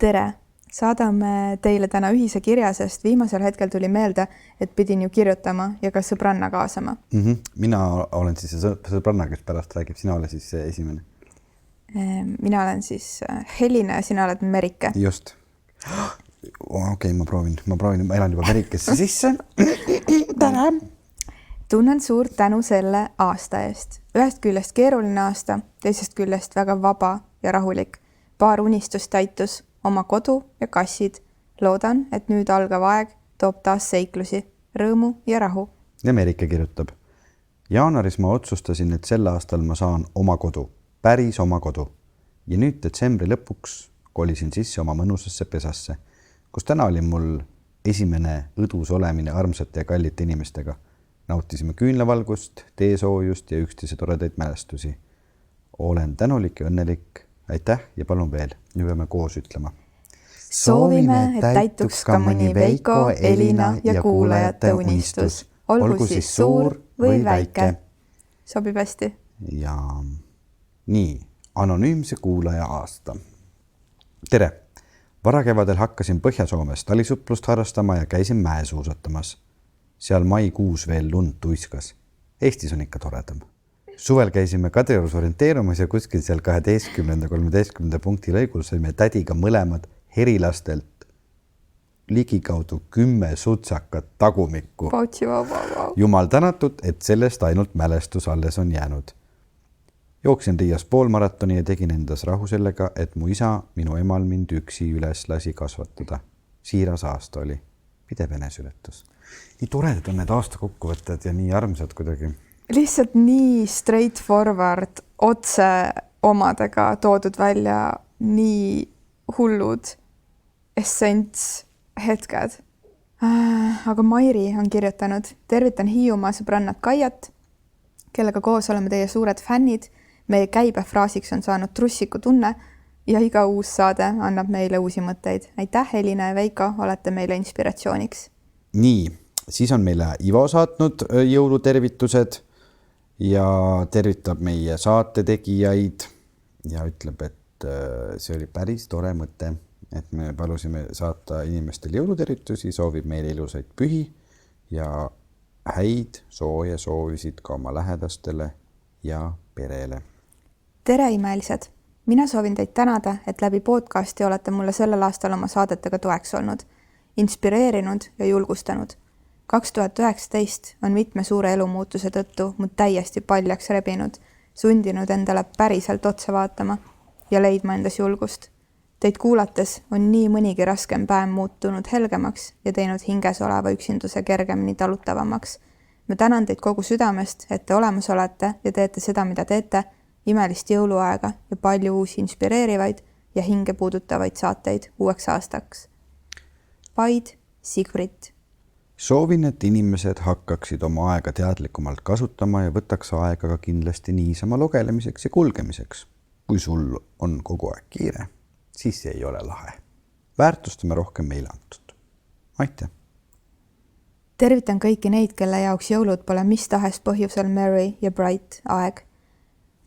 Tere! Saadame teile täna ühise kirja, sest viimasel hetkel tuli meelde, et pidin ju kirjutama ja ka sõbranna kaasama. Mina olen siis sõbranna, kes pärast räägib, sina ole siis esimene. Mina olen siis Helina ja sina oled Merike. Just. Okei, ma proovin, ma elan juba Merikesse sisse. Tere! Tunnen suurt tänu selle aasta eest. Ühest küljest keeruline aasta, teisest küljest väga vaba ja rahulik. Paar unistust täitus, oma kodu ja kassid. Loodan, et nüüd algav aeg toob taas seiklusi, rõõmu ja rahu. Ja Merike kirjutab. Jaanuaris ma otsustasin, et sel aastal ma saan oma kodu, päris oma kodu. Ja nüüd detsembri lõpuks kolisin sisse oma mõnusasse pesasse, kus täna oli mul esimene õdus olemine armsate ja kallite inimestega. Nautisime küünlavalgust, teesoojust ja üksteise toredaid mälestusi. Olen tänulik ja õnnelik. Aitäh ja palun veel, nüüd peame koos ütlema. Soovime, et täituks ka mõni Veiko, Elina ja kuulajate unistus. Olgu siis suur või väike. Sobib hästi. Ja nii, anonüümse kuulaja aasta. Tere! Varakevadel hakkasin Põhja-Soomes talisuplust harrastama ja käisin mäesuusatamas. Seal maikuus veel lund tuiskas. Eestis on ikka toredam. suvel käisime Kadriorus orienteerumas ja kuskil seal 12-13 punkti lõigul saime tädiga mõlemad herilastelt ligikaudu 10 sutsakat tagumikku. Jumal tänatud, et sellest ainult mälestus alles on jäänud. Jooksin Riias poolmaratoni ja tegin endas rahu sellega, et mu isa minu emal mind üksi üles lasi kasvatada. Siiras aasta oli. Pidev enesületus. Nii toredad on need aasta kokkuvõtted ja nii armsad kuidagi. Lihtsalt nii straightforward, otse omadega toodud välja nii hullud essents hetked. Aga Mairi on kirjutanud. Tervitan Hiiumaa sõbrannat Kaiat, kellega koos oleme teie suured fännid. Meie käibefraasiks on saanud trussiku tunne ja iga uus saade annab meile uusi mõtteid. Aitäh, Elina ja Veiko, olete meile inspiratsiooniks. Nii, siis on meile Ivo saatnud jõulutervitused ja tervitab meie saate tegijaid ja ütleb, et see oli päris tore mõte, et me palusime saata inimestel jõulutervitusi, soovib meile ilusaid pühi ja häid sooja soovisid ka oma lähedastele ja perele. Tere, imelised! Mina soovin teid tänada, et läbi podcasti olete mulle sellel aastal oma saadetega toeks olnud, inspireerinud ja julgustanud. 2019 on mitme suure elumuutuse tõttu mud täiesti paljaks rebinud, sundinud endale päriselt otsa vaatama ja leidma endas julgust. Teid kuulates on nii mõnigi raskem päev muutunud helgemaks ja teinud hinges oleva üksinduse kergemini talutavamaks. Ma tänan teid kogu südamest, et te olemas olete ja teete seda, mida teete, imelist jõuluaega ja palju uusi inspireerivaid ja hinge puudutavaid saateid uueks aastaks. Paid Sigrid. Soovin, et inimesed hakkaksid oma aega teadlikumalt kasutama ja võtaks aega ka kindlasti niisama lugelemiseks ja kulgemiseks. Kui sul on kogu aeg kiire, siis see ei ole lahe. Väärtustame rohkem meile antud. Aitäh! Tervitan kõiki neid, kelle jaoks jõulud pole mis tahes põhjusel merry ja bright aeg.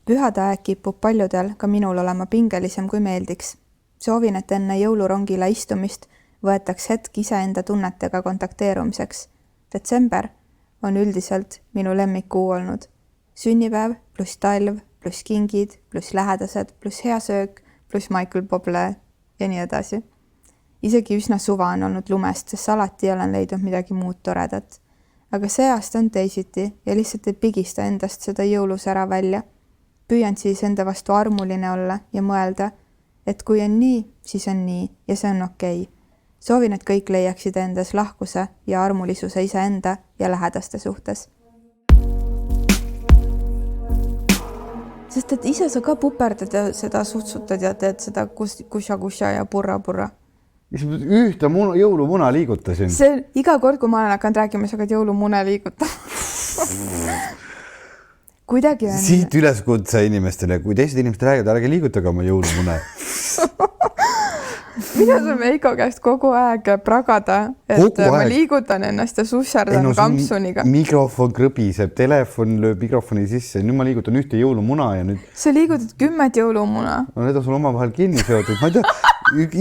Pühade aeg kipub paljudel, ka minul olema pingelisem kui meeldiks. Soovin, et enne jõulurongile istumist võetaks hetk iseenda tunnetega kontakteerumiseks. Detsember on üldiselt minu lemmikuu olnud. Sünnipäev pluss talv, pluss kingid, pluss lähedased, pluss hea söök, pluss Michael Bublé ja nii edasi. Isegi üsna suva on olnud lumest, sest alati olen leidnud midagi muud toredat. Aga see aasta on teisiti ja lihtsalt ei pigista endast seda jõulusära välja. Püüan siis enda vastu armuline olla ja mõelda, et kui on nii, siis on nii ja see on okei. Soovin, et kõik leiaksid endas lahkuse ja armulisuse iseenda ja lähedaste suhtes. Sest et ise sa ka puperdad ja seda sutsutad ja teed seda kusja ja purra. Ühte jõulumuna liigutasin. See iga kord, kui ma olen hakanud rääkima, sa hakkad jõulumune liigutama. Kuidagi on... Siit üleskutse inimestele, kui teised inimesed räägivad, ärge liigutage oma jõulumune. Mida sa Veiko käest kogu aeg pragada, et ma liigutan ennast ja susserdan kampsuniga. Mikrofon krõbiseb, telefon lööb mikrofoni sisse, nüüd ma liigutan ühte jõulumuna ja nüüd... Sa liigutad 10 jõulumuna? No need on sul omavahel kinni seotud. Ma ei tea,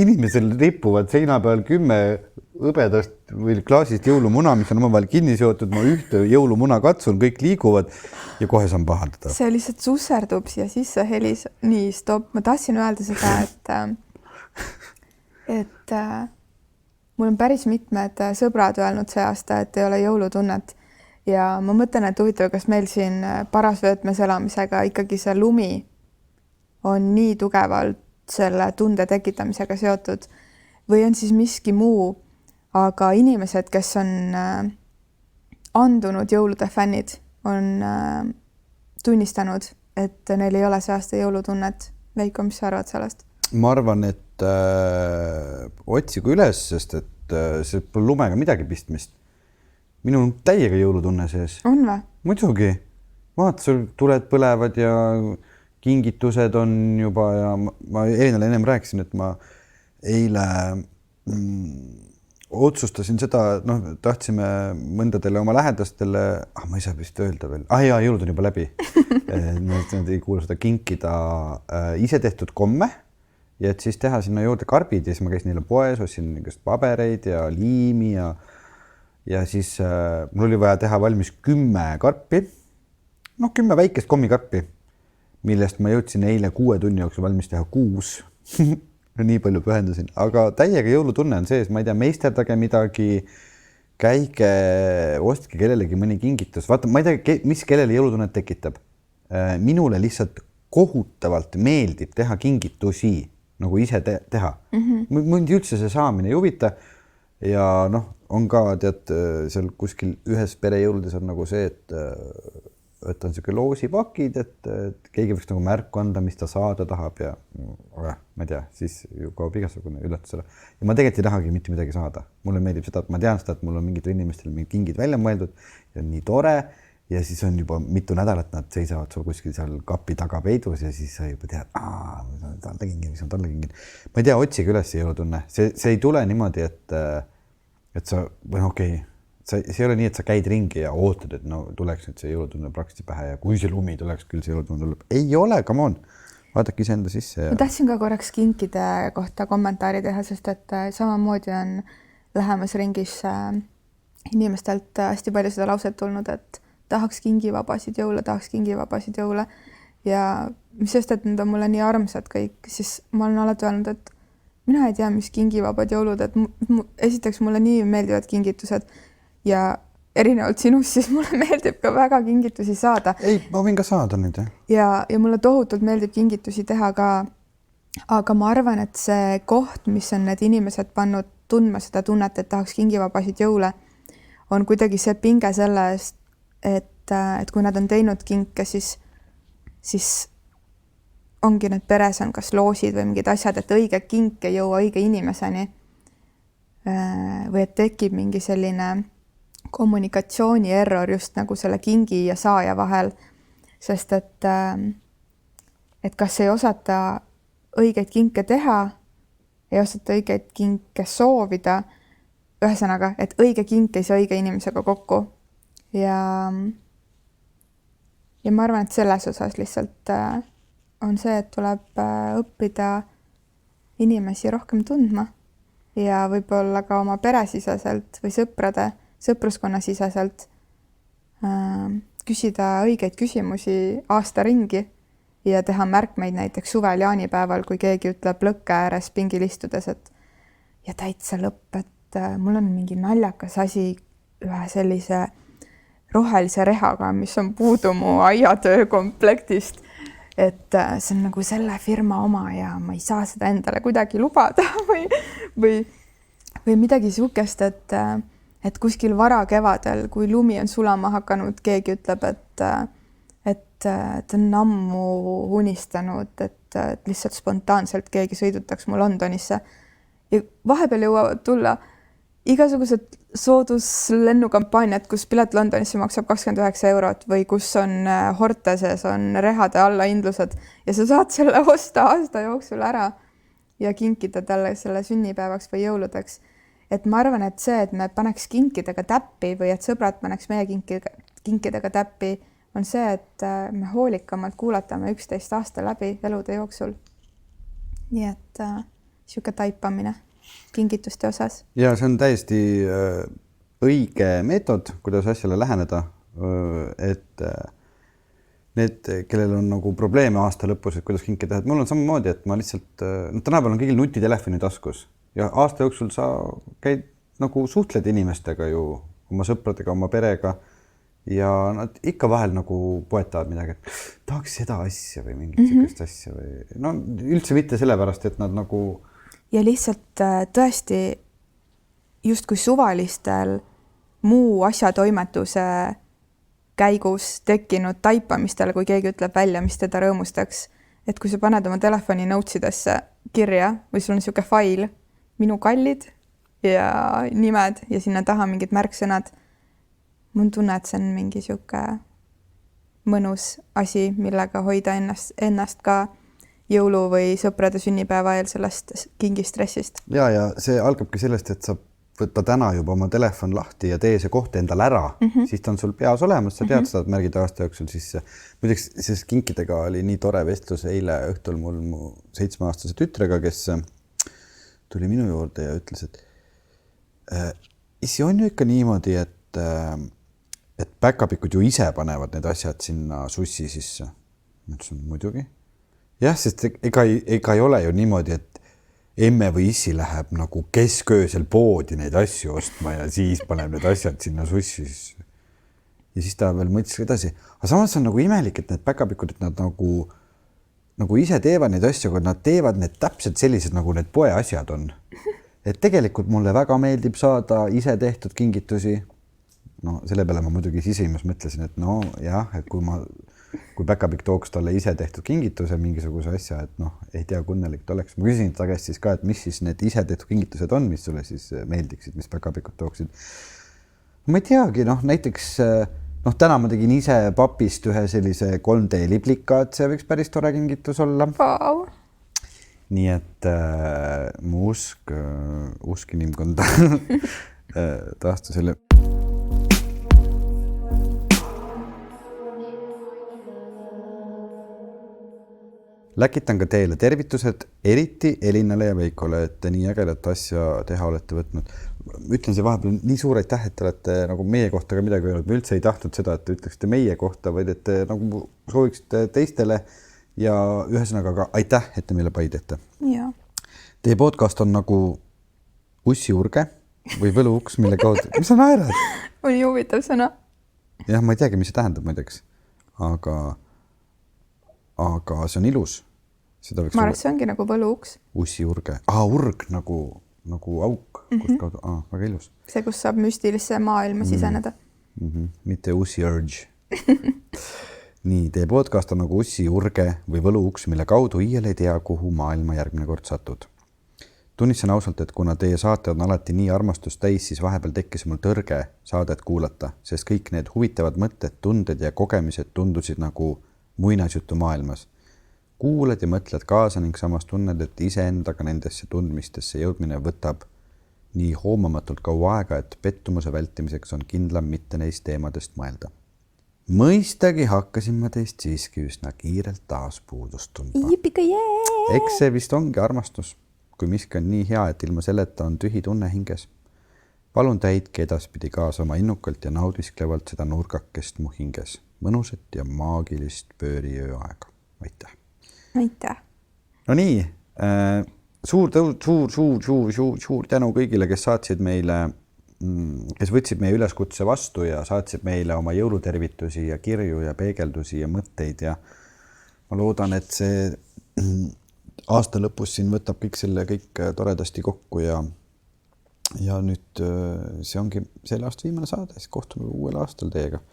inimesel ripuvad seina peal 10 hõbedast või klaasist jõulumuna, mis on omavahel kinni seotud. Ma ühte jõulumuna katsun, kõik liiguvad ja kohe saan pahandada. See lihtsalt susserdub siia sisse helis. Nii, stopp. Ma tahtsin öelda seda, et mul on päris mitmed sõbrad öelnud see aasta, et ei ole jõulutunnet ja ma mõtlen, et huvitav, kas meil siin parasvöötmes elamisega ikkagi see lumi on nii tugevalt selle tunde tekitamisega seotud või on siis miski muu, aga inimesed, kes on andunud jõulude fännid, on tunnistanud, et neil ei ole see aasta jõulutunnet. Veiko, mis sa arvad sellest? Ma arvan, et otsigu üles, sest et see pole lumega midagi pistmist. Minul on täiega jõulutunne sees. On või? Muidugi. Vaata, sul tuled põlevad ja kingitused on juba ja ma Elinale ennem rääkisin, et ma eile otsustasin seda, tahtsime mõndadele oma lähedastele, ma ei saa vist öelda veel, jaa, jõulud on juba läbi. Nad ei kuulu seda kinkida ise tehtud komme ja et siis teha sinna juurde karbid ja siis ma käisin neile poes, ostsin pabereid ja liimi ja siis mul oli vaja teha valmis 10 karpi 10 väikest kommikarpi, millest ma jõudsin eile 6 tunni jooksul valmis teha 6. Nii palju pühendusin, aga täiega jõulutunne on sees, ma ei tea, meisterdage midagi, käige, ostke kellelegi mõni kingitus. Vaata, ma ei tea, mis kellele jõulutunnet tekitab. Minule lihtsalt kohutavalt meeldib teha kingitusi, nagu ise teha. Mind üldse see saamine ei huvita ja on ka, tead, seal kuskil ühes perejõuludes on nagu see, et on siuke loosipakid, et keegi võiks nagu märku anda, mis ta saada tahab ja ma ei tea, siis ju kaob igasugune üllatusele. Ja ma tegelikult ei tahagi mitte midagi saada. Mulle meeldib seda, et ma tean seda, et mul on mingitel inimestel mingid kingid välja mõeldud ja on nii tore ja siis on juba mitu nädalat nad seisavad sul kuskil seal kapi taga peidus ja siis sa juba tead, mis on talle kingin. Ma ei tea, otsige üles jõulutunne. See ei tule niimoodi, et sa, see ei ole nii, et sa käid ringi ja ootad, et tuleks nüüd see jõulutunne praktiliselt pähe ja kui see lumi tuleks, küll see jõulutunne tuleb. Ei ole, come on. Vaadake iseenda sisse. Ja... Ma tahtsin ka korraks kinkide kohta kommentaari teha, sest et samamoodi on lähemas ringis inimestelt hästi palju seda lauset tulnud, et tahaks kingivabasid jõule ja mis sest, et need on mulle nii armsad kõik, siis ma olen alati öelnud, et mina ei tea, mis kingivabad jõulud, et esiteks mulle nii meeldivad kingitused ja erinevalt sinust, siis mulle meeldib ka väga kingitusi saada. Ei, ma võin ka saada nüüd. Ja mulle tohutult meeldib kingitusi teha ka, aga ma arvan, et see koht, mis on need inimesed pannud tundma seda tunnet, et tahaks kingivabasid jõule, on kuidagi see pinge selle eest, et kui nad on teinud kinke, siis ongi need peres on kas loosid või mingid asjad, et õige kink ei jõua õige inimeseni või et tekib mingi selline kommunikatsiooni error just nagu selle kingi ja saaja vahel, sest et kas ei osata õigeid kinke teha, ei osata õigeid kinke soovida, ühesõnaga, et õige kink ei saa õige inimesega kokku ja ma arvan, et selles osas lihtsalt on see, et tuleb õppida inimesi rohkem tundma ja võib-olla ka oma peresiseselt või sõpruskonna siseselt küsida õigeid küsimusi aasta ringi ja teha märkmeid näiteks suvel jaanipäeval, kui keegi ütleb lõkke ääres pingil istudes, et ja täitsa lõpp, et mul on mingi naljakas asi ühe sellise rohelise rehaga, mis on puudu mu aiatöö komplektist, et see on nagu selle firma oma ja ma ei saa seda endale kuidagi lubada või midagi sihukest, et kuskil varakevadel, kui lumi on sulama hakanud, keegi ütleb, et on ammu unistanud, et lihtsalt spontaanselt keegi sõidutaks mu Londonisse. Ja vahepeal jõuavad tulla igasugused sooduslennukampaaniad, kus pilet Londonisse maksab 29 € või kus on Horteses on rehade allahindlused ja sa saad selle osta aasta jooksul ära ja kinkida talle selle sünnipäevaks või jõuludeks. Et ma arvan, et see, et me paneks kinkidega täppi või et sõbrad paneks meie kinkidega täppi, on see, et me hoolikamalt kuulatame 11 aasta läbi elude jooksul. Nii et siuke taipamine kingituste osas. Ja see on täiesti õige meetod, kuidas asjale läheneda, et need, kellel on nagu probleeme aasta lõpus, et kuidas kinke teha, et mul on samamoodi, et ma lihtsalt, tänapäeval on kõigil nutitelefoni taskus ja aasta jooksul sa käid nagu suhtled inimestega ju, oma sõpradega, oma perega ja nad ikka vahel nagu poetavad midagi, et tahaks seda asja või mingit sellist asja või üldse mitte sellepärast, et nad nagu ja lihtsalt tõesti justkui suvalistel muu asjatoimetuse käigus tekkinud taipamistele, kui keegi ütleb välja, mis teda rõõmustaks. Et kui sa paned oma telefoni notesidesse kirja või sul on siuke fail, minu kallid ja nimed ja sinna taha mingid märksõnad, mul tunne, et see on mingi siuke mõnus asi, millega hoida ennast ka jõulu või sõprade sünnipäeva eel sellest kingistressist. Ja see algabki sellest, et sa võtta täna juba oma telefon lahti ja tee see koht endal ära, siis ta on sul peas olemas, sa tead seda, et märgid aasta jooksul sisse. Muideks, siis kinkidega oli nii tore vestlus eile õhtul mul mu 7-aastase tütrega, kes tuli minu juurde ja ütles, et issi on ju ikka niimoodi, et päkapikud ju ise panevad need asjad sinna sussi sisse. Ma ütlesin, muidugi. Jah, sest ega ei ole ju niimoodi, et emme või issi läheb nagu kesköösel poodi neid asju ostma ja siis paneb need asjad sinna sussi sisse. Ja siis ta veel mõtles edasi. Aga samas on nagu imelik, et need päkapikud, et nad nagu ise teevad neid asju, aga nad teevad need täpselt sellised, nagu need poe asjad on. Et tegelikult mulle väga meeldib saada ise tehtud kingitusi. No selle peale ma muidugi sisimas mõtlesin, et no jah, et kui päkapikk tooks talle ise tehtud kingituse mingisuguse asja, et noh, ei tea, kunnelik ta oleks. Ma küsin ta käest siis ka, et mis siis need ise tehtud kingitused on, mis sulle siis meeldiksid, mis päkapikud tooksid. Ma ei teagi, noh, näiteks täna ma tegin ise papist ühe sellise 3D liblika, et see võiks päris tore kingitus olla. Wow. Nii et mu usk inimkonda taastus selle. Läkitan ka teile tervitused, eriti Elinale ja Veikole, et te nii ägedat asja teha olete võtnud. Ütlen see vahepeal nii suur aitäh, et te olete nagu meie kohta ka midagi öelnud. Me üldse ei tahtnud seda, et te ütleksite meie kohta, vaid et te nagu sooviksite teistele ja ühesõnaga ka aitäh, et te meile pai teete. Ja. Teie podcast on nagu ussiurge või võluuks, mille kaudu... Mis sa naerad? Oli huvitav sõna. Jah, ma ei teagi, mis see tähendab, ma ei teaks. Aga see on ilus. Ma arvan, see ongi nagu võluuks. Ussiurge. Urg nagu auk. Kaudu. Väga ilus. See, kus saab müstilisse maailma siseneda. Mitte ussiurge. Nii, teie podcast on nagu ussiurge või võluuks, mille kaudu iial ei tea, kuhu maailma järgmine kord satud. Tunnistan ausalt, et kuna teie saate on alati nii armastust täis, siis vahepeal tekkis mul tõrge saadet kuulata, sest kõik need huvitavad mõtted, tunded ja kogemised tundusid nagu muinasjutu maailmas. Kuuled ja mõtled kaasa ning samas tunned, et iseendaga nendesse tundmistesse jõudmine võtab nii hoomamatult kaua aega, et pettumuse vältimiseks on kindlam mitte neist teemadest mõelda. Mõistagi hakkasin ma teist siiski üsna kiirelt taas puudust tundma. Eks see vist ongi armastus, kui miski on nii hea, et ilma selleta on tühi tunne hinges. Palun täitke edaspidi kaasa oma innukalt ja naudisklevalt seda nurgakest mu hinges. Mõnusat ja maagilist pööriöö aega. Aitäh. Aitäh. No nii, suur tänu kõigile, kes saatsid meile, kes võtsid meie üleskutse vastu ja saatsid meile oma jõulutervitusi ja kirju ja peegeldusi ja mõtteid ja ma loodan, et see aasta lõpus siin võtab kõik toredasti kokku ja nüüd see ongi selle aasta viimane saade, siis kohtume uuel aastal teiega.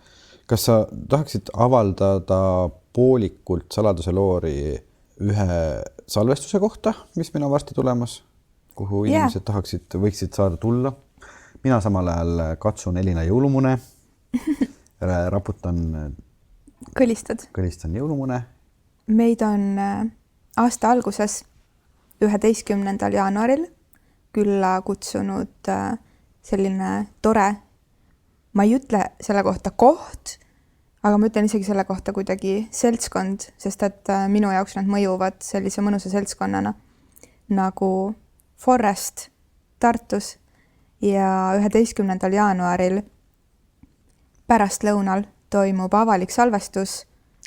Kas sa tahaksid avaldada poolikult saladuse loori ühe salvestuse kohta, mis meil on varsti tulemas, kuhu inimesed võiksid saada tulla? Mina samal ajal katsun Elina jõulumune, raputan, kõlistan jõulumune. Meid on aasta alguses 11. jaanuaril külla kutsunud selline tore, ma ei ütle selle kohta koht, aga ma ütlen isegi selle kohta kuidagi seltskond, sest et minu jaoks nad mõjuvad sellise mõnusa seltskonnana nagu Forest Tartus ja 11. jaanuaril pärastlõunal toimub avalik salvestus.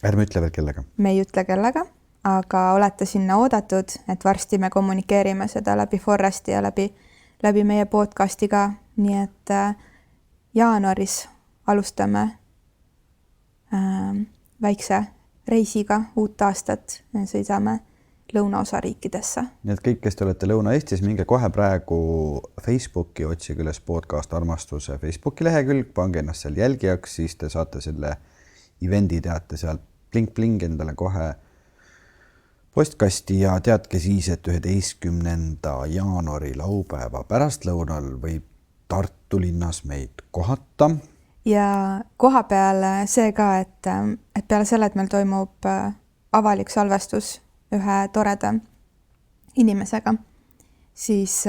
Ärme ütle veel kellega. Me ei ütle kellega, aga olete sinna oodatud, et varsti me kommunikeerime seda läbi Foresti ja läbi meie podcastiga, nii et jaanuaris alustame väikse reisiga uut aastat, sõidame lõunaosariikidesse. Nii et kõik, kes te olete Lõuna-Eestis, minge kohe praegu Facebooki, otsige üles podcast Armastuse Facebooki lehekülg, pange ennast seal jälgijaks, siis te saate selle evendi teate seal blink-blink endale kohe postkasti ja teadke siis, et 11. jaanuari laupäeva pärastlõunal võib Tartu linnas meid kohata. Ja koha peal see ka, et peale selle, et meil toimub avalik salvestus ühe toreda inimesega, siis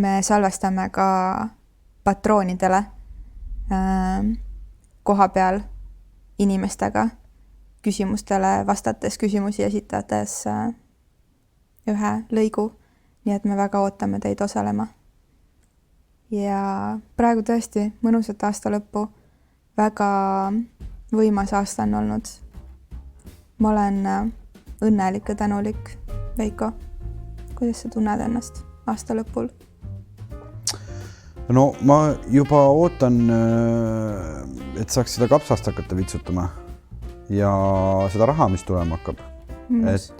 me salvestame ka patroonidele koha peal inimestega küsimustele vastates, küsimusi esitades ühe lõigu, nii et me väga ootame teid osalema. Ja praegu tõesti mõnusat aasta lõppu, väga võimas aasta on olnud. Ma olen õnnelik ja tänulik. Veiko, kuidas sa tunned ennast aasta lõpul? No ma juba ootan, et saaks seda kapsast hakata vitsutama ja seda raha, mis tulema hakkab. Et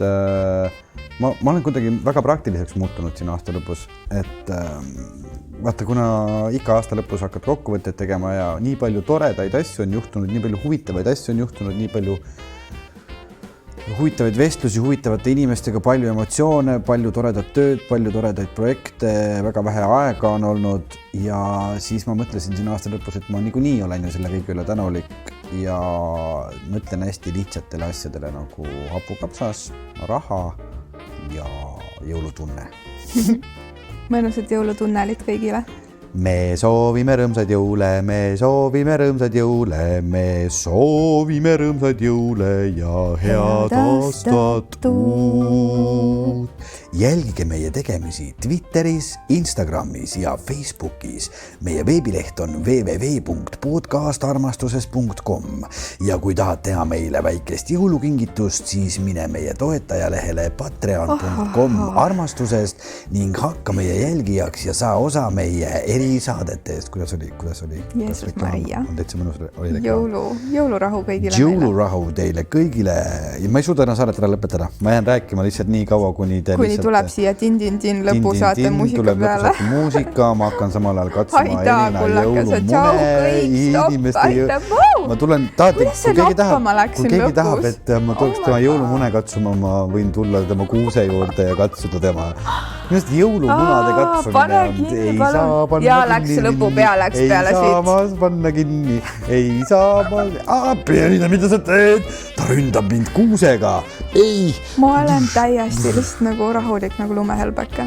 ma olen kuidagi väga praktiliseks muutunud siin aasta lõpus, et vaata, kuna iga aasta lõpus hakkad kokkuvõtteid tegema ja nii palju toredaid asju on juhtunud, nii palju huvitavaid asju on juhtunud, nii palju huvitavaid vestlusi huvitavate inimestega, palju emotsioone, palju toredat tööd, palju toredaid projekte, väga vähe aega on olnud ja siis ma mõtlesin siin aasta lõpus, et ma niikuinii olen ju selle kõige üle tänulik ja mõtlen hästi lihtsatele asjadele nagu hapukapsas, raha ja jõulutunne. Mõnusad jõulutunnelit kõigile. Me soovime rõõmsaid jõule, me soovime rõõmsaid jõule, me soovime rõõmsaid jõule ja head aastat uut. Jälgige meie tegemisi Twitteris, Instagramis ja Facebookis. Meie veebileht on www.podcastarmastuses.com ja kui tahad teha meile väikest jõulukingitust, siis mine meie toetajalehele patreon.com armastusest ning hakka meie jälgijaks ja saa osa meie erisaadetest. Kuidas oli? Jeesus Maria. On täitsa mõnus oli jõulurahu kõigile jõulurahu teile kõigile. Ja ma ei suuda ennast saadet ära lõpetada. Ma jään rääkima lihtsalt nii kaua, kuni te lihtsalt tuleb siia tin-tin-tin lõpusaate muusika peale. Muusika, ma hakkan samal ajal katsuma Elina jõulumune. Ma tulen, kui keegi tahab, et ma tuleks tema jõulumune katsuma, ma võin tulla tema kuuse juurde ja katsuda tema. Minust jõulumunade katsumine on, ei saa panna ja läks lõpu peale siit. Ei saa ma panna kinni, ei saa ma... Elina, mida sa teed? Ta ründab mind kuusega. Ei! Ma olen täiesti lihtsalt nagu rahulik nagu lumehelbeke.